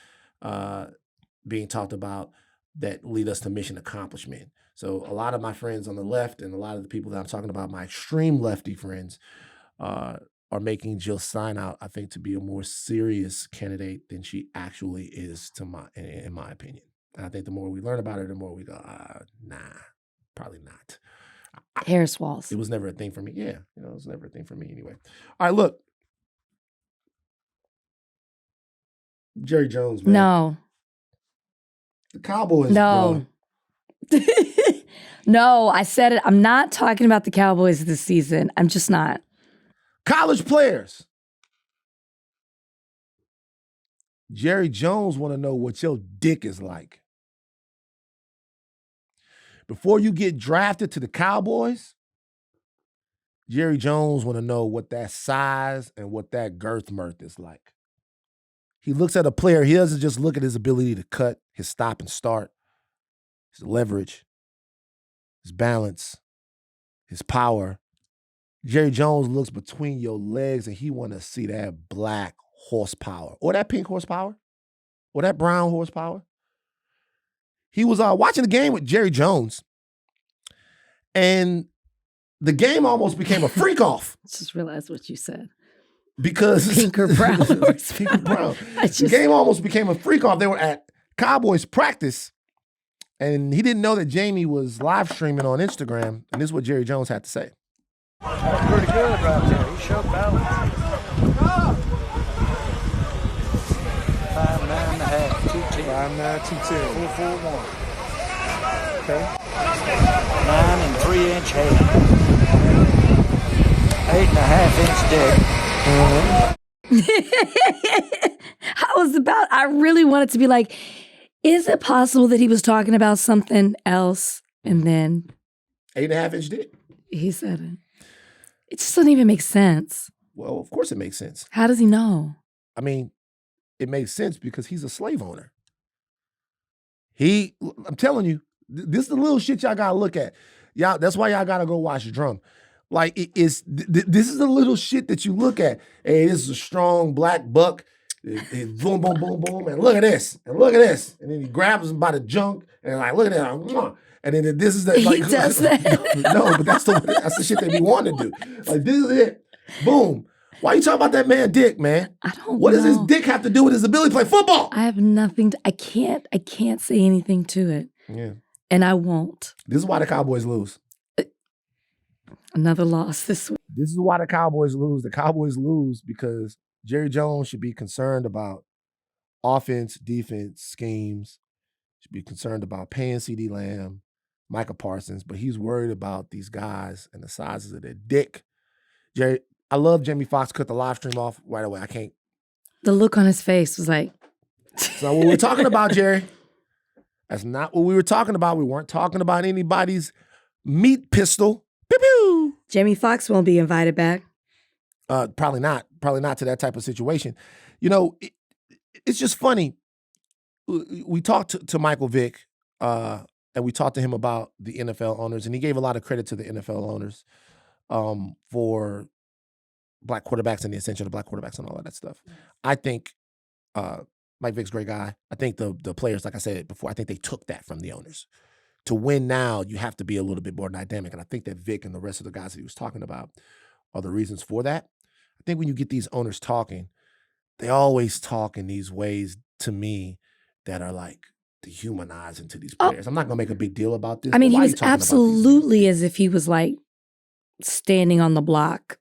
Speaker 1: being talked about that lead us to mission accomplishment. So a lot of my friends on the left and a lot of the people that I'm talking about, my extreme lefty friends, are making Jill Stein out, I think, to be a more serious candidate than she actually is, in my opinion. And I think the more we learn about her, the more we go, nah, probably not.
Speaker 2: Harris Walls.
Speaker 1: It was never a thing for me. Yeah, it was never a thing for me anyway. All right, look. Jerry Jones, man.
Speaker 2: No.
Speaker 1: The Cowboys,
Speaker 2: no. No, I said it. I'm not talking about the Cowboys this season. I'm just not.
Speaker 1: College players. Jerry Jones want to know what your dick is like. Before you get drafted to the Cowboys, Jerry Jones want to know what that size and what that girth mirth is like. He looks at a player. He doesn't just look at his ability to cut, his stop and start, his leverage, his balance, his power. Jerry Jones looks between your legs and he want to see that black horsepower or that pink horsepower or that brown horsepower. He was watching the game with Jerry Jones and the game almost became a freak off.
Speaker 2: Just realized what you said.
Speaker 1: Because
Speaker 2: pink or brown horsepower.
Speaker 1: Pink or brown. The game almost became a freak off. They were at Cowboys practice and he didn't know that Jamie was live streaming on Instagram, and this is what Jerry Jones had to say.
Speaker 4: That's pretty good right there. He showed balance. 5'9.5", 210. 5'9", 210. 4'1". Okay. 9 3-inch head.
Speaker 2: 8.5-inch dick. I really wanted to be like, is it possible that he was talking about something else? And then
Speaker 1: 8.5-inch dick.
Speaker 2: He said it. It just doesn't even make sense.
Speaker 1: Well, of course it makes sense.
Speaker 2: How does he know?
Speaker 1: I mean, it makes sense because he's a slave owner. I'm telling you, this is the little shit y'all gotta look at. Y'all, that's why y'all gotta go watch Drum. Like this is the little shit that you look at. Hey, this is a strong black buck. Boom, boom, boom, boom, and look at this, and look at this, and then he grabs him by the junk, and like, look at that, and then this is the like.
Speaker 2: He does that.
Speaker 1: No, but that's the shit they be wanting to do. Like this is it. Boom. Why you talking about that man dick, man?
Speaker 2: I don't know.
Speaker 1: What does his dick have to do with his ability to play football?
Speaker 2: I have nothing. I can't say anything to it.
Speaker 1: Yeah.
Speaker 2: And I won't.
Speaker 1: This is why the Cowboys lose.
Speaker 2: Another loss this week.
Speaker 1: This is why the Cowboys lose. The Cowboys lose because Jerry Jones should be concerned about offense, defense, schemes. Should be concerned about paying CeeDee Lamb, Micah Parsons, but he's worried about these guys and the sizes of their dick. Jerry, I love Jamie Foxx cut the live stream off right away. I can't.
Speaker 2: The look on his face was like.
Speaker 1: So what we're talking about, Jerry, that's not what we were talking about. We weren't talking about anybody's meat pistol. Pew pew.
Speaker 2: Jamie Foxx won't be invited back.
Speaker 1: Probably not. Probably not to that type of situation. You know, it's just funny. We talked to Michael Vick, and we talked to him about the NFL owners, and he gave a lot of credit to the NFL owners for black quarterbacks and the ascension of black quarterbacks and all of that stuff. I think Mike Vick's a great guy. I think the players, like I said before, I think they took that from the owners. To win now, you have to be a little bit more dynamic. And I think that Vick and the rest of the guys that he was talking about are the reasons for that. I think when you get these owners talking, they always talk in these ways to me that are like dehumanizing to these players. I'm not going to make a big deal about this.
Speaker 2: I mean,
Speaker 1: but
Speaker 2: he
Speaker 1: why are you
Speaker 2: was
Speaker 1: talking about these
Speaker 2: absolutely
Speaker 1: things?
Speaker 2: as if he was like standing on the block,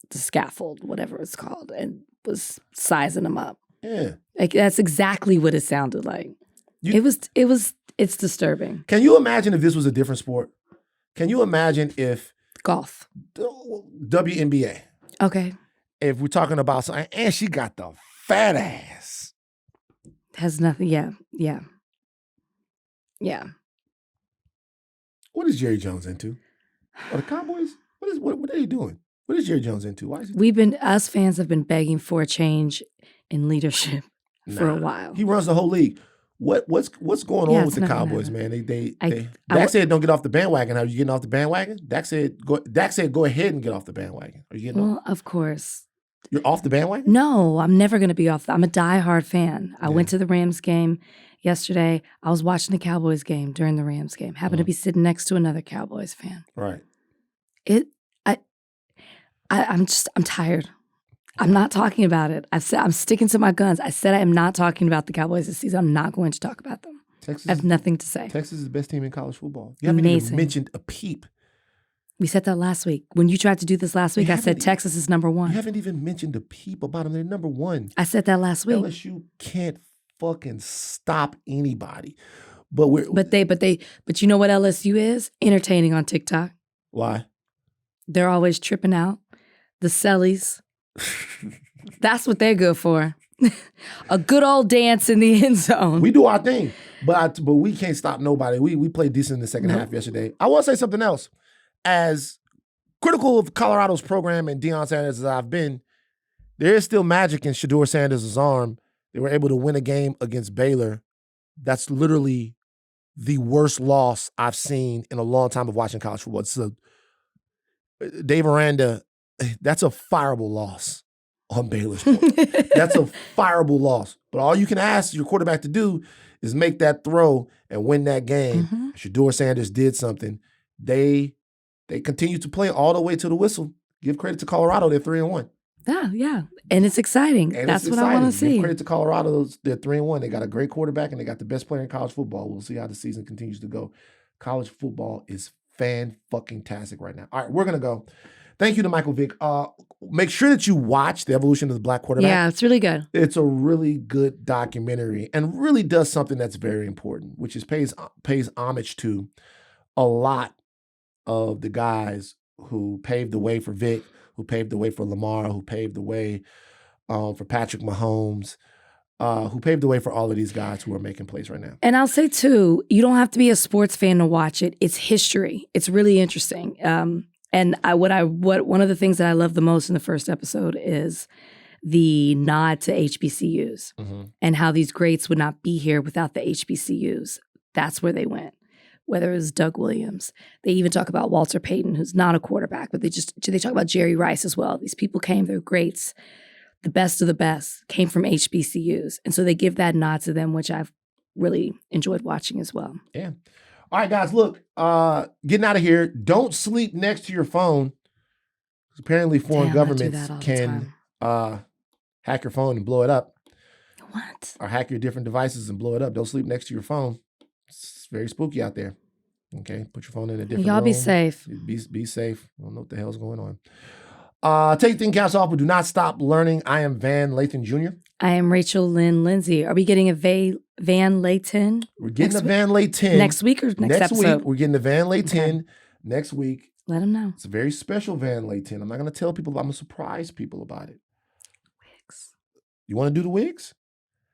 Speaker 2: the scaffold, whatever it's called, and was sizing them up.
Speaker 1: Yeah.
Speaker 2: Like that's exactly what it sounded like. It's disturbing.
Speaker 1: Can you imagine if this was a different sport? Can you imagine if
Speaker 2: Golf.
Speaker 1: WNBA,
Speaker 2: Okay.
Speaker 1: if we're talking about something, and she got the fat ass.
Speaker 2: Has nothing. Yeah. Yeah. Yeah.
Speaker 1: What is Jerry Jones into? Are the Cowboys? What are they doing? What is Jerry Jones into? Why is he?
Speaker 2: Us fans have been begging for a change in leadership for a while.
Speaker 1: He runs the whole league. What's going
Speaker 2: Yeah,
Speaker 1: on
Speaker 2: it's
Speaker 1: with the
Speaker 2: not gonna
Speaker 1: Cowboys,
Speaker 2: happen.
Speaker 1: man? Dak said don't get off the bandwagon. Are you getting off the bandwagon? Dak said go ahead and get off the bandwagon. Are you getting off?
Speaker 2: Well, of course.
Speaker 1: You're off the bandwagon?
Speaker 2: No, I'm never going to be off. I'm a diehard fan. I
Speaker 1: Yeah.
Speaker 2: went to the Rams game yesterday. I was watching the Cowboys game during the Rams game. Happened to be sitting next to another Cowboys fan.
Speaker 1: Right.
Speaker 2: I'm tired. I'm not talking about it. I'm sticking to my guns. I said I am not talking about the Cowboys this season. I'm not going to talk about them. I have nothing to say.
Speaker 1: Texas is the best team in college football. You haven't even
Speaker 2: Amazing.
Speaker 1: mentioned a peep.
Speaker 2: We said that last week. When you tried to do this last week, I said
Speaker 1: haven't-
Speaker 2: Texas is number
Speaker 1: You
Speaker 2: one.
Speaker 1: haven't even mentioned a peep about them. They're number one.
Speaker 2: I said that last week.
Speaker 1: LSU can't fucking stop anybody. But
Speaker 2: you know what LSU is? Entertaining on TikTok.
Speaker 1: why?
Speaker 2: They're always tripping out. The sellies. That's what they're good for. A good old dance in the end zone.
Speaker 1: We do our thing, but we can't stop nobody. We played decent in the second half yesterday. I want to say something else. As critical of Colorado's program and Deion Sanders as I've been, there is still magic in Shedeur Sanders' arm. They were able to win a game against Baylor. That's literally the worst loss I've seen in a long time of watching college football. Dave Aranda, that's a fireable loss on Baylor's part. That's a fireable loss. But all you can ask your quarterback to do is make that throw and win that game. Shedeur Sanders did something. They continue to play all the way to the whistle. Give credit to Colorado. They're 3-1.
Speaker 2: Yeah. And it's exciting.
Speaker 1: And
Speaker 2: That's
Speaker 1: it's
Speaker 2: what I want to
Speaker 1: exciting.
Speaker 2: see.
Speaker 1: Give credit to Colorado. They're 3-1. They got a great quarterback and they got the best player in college football. We'll see how the season continues to go. College football is fan-fucking-tastic right now. All right, we're going to go. Thank you to Michael Vick. Make sure that you watch The Evolution of the Black Quarterback.
Speaker 2: Yeah, it's really good.
Speaker 1: It's a really good documentary and really does something that's very important, which is pays homage to a lot of the guys who paved the way for Vic, who paved the way for Lamar, who paved the way for Patrick Mahomes, who paved the way for all of these guys who are making plays right now.
Speaker 2: And I'll say too, you don't have to be a sports fan to watch it. It's history. It's really interesting. And one of the things that I love the most in the first episode is the nod to HBCUs and how these greats would not be here without the HBCUs. That's where they went. Whether it was Doug Williams, they even talk about Walter Payton, who's not a quarterback, but they talk about Jerry Rice as well. These people came, they're greats. The best of the best came from HBCUs. And so they give that nod to them, which I've really enjoyed watching as well.
Speaker 1: Yeah. All right, guys, look, getting out of here. Don't sleep next to your phone. Apparently foreign governments can hack your phone and blow it up.
Speaker 2: What?
Speaker 1: Or hack your different devices and blow it up. Don't sleep next to your phone. It's very spooky out there. Okay, put your phone in a different room.
Speaker 2: Y'all be safe.
Speaker 1: Be safe. I don't know what the hell's going on. Take the caps off, but do not stop learning. I am Van Lathan Jr.
Speaker 2: I am Rachel Lynn Lindsay. Are we getting a Van Layton?
Speaker 1: We're getting a Van Layton.
Speaker 2: Next week or next episode?
Speaker 1: Week, we're getting a Van Layton next week.
Speaker 2: Let them know.
Speaker 1: It's a very special Van Layton. I'm not going to tell people. I'm going to surprise people about it.
Speaker 2: Wigs.
Speaker 1: You want to do the wigs?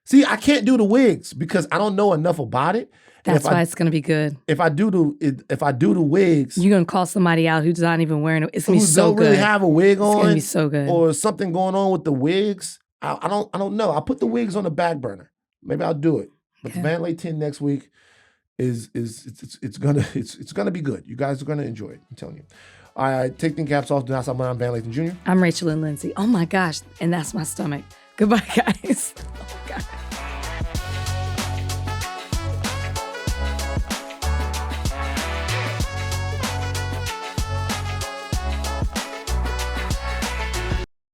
Speaker 1: See, I can't do the wigs because I don't know enough about it.
Speaker 2: That's why it's going to be good.
Speaker 1: If I do the wigs,
Speaker 2: you're going to call somebody out who's not even wearing it. It's going to be so
Speaker 1: don't
Speaker 2: good.
Speaker 1: really have a wig on.
Speaker 2: It's going to be so good.
Speaker 1: Or something going on with the wigs. I don't know. I'll put the wigs on the back burner. Maybe I'll do it. But the Van Layton next week is gonna be good. You guys are gonna enjoy it. I'm telling you. All right, take the caps off. Do not stop. I'm Van Layton Jr.
Speaker 2: I'm Rachel Lynn Lindsay. Oh my gosh, and that's my stomach. Goodbye, guys.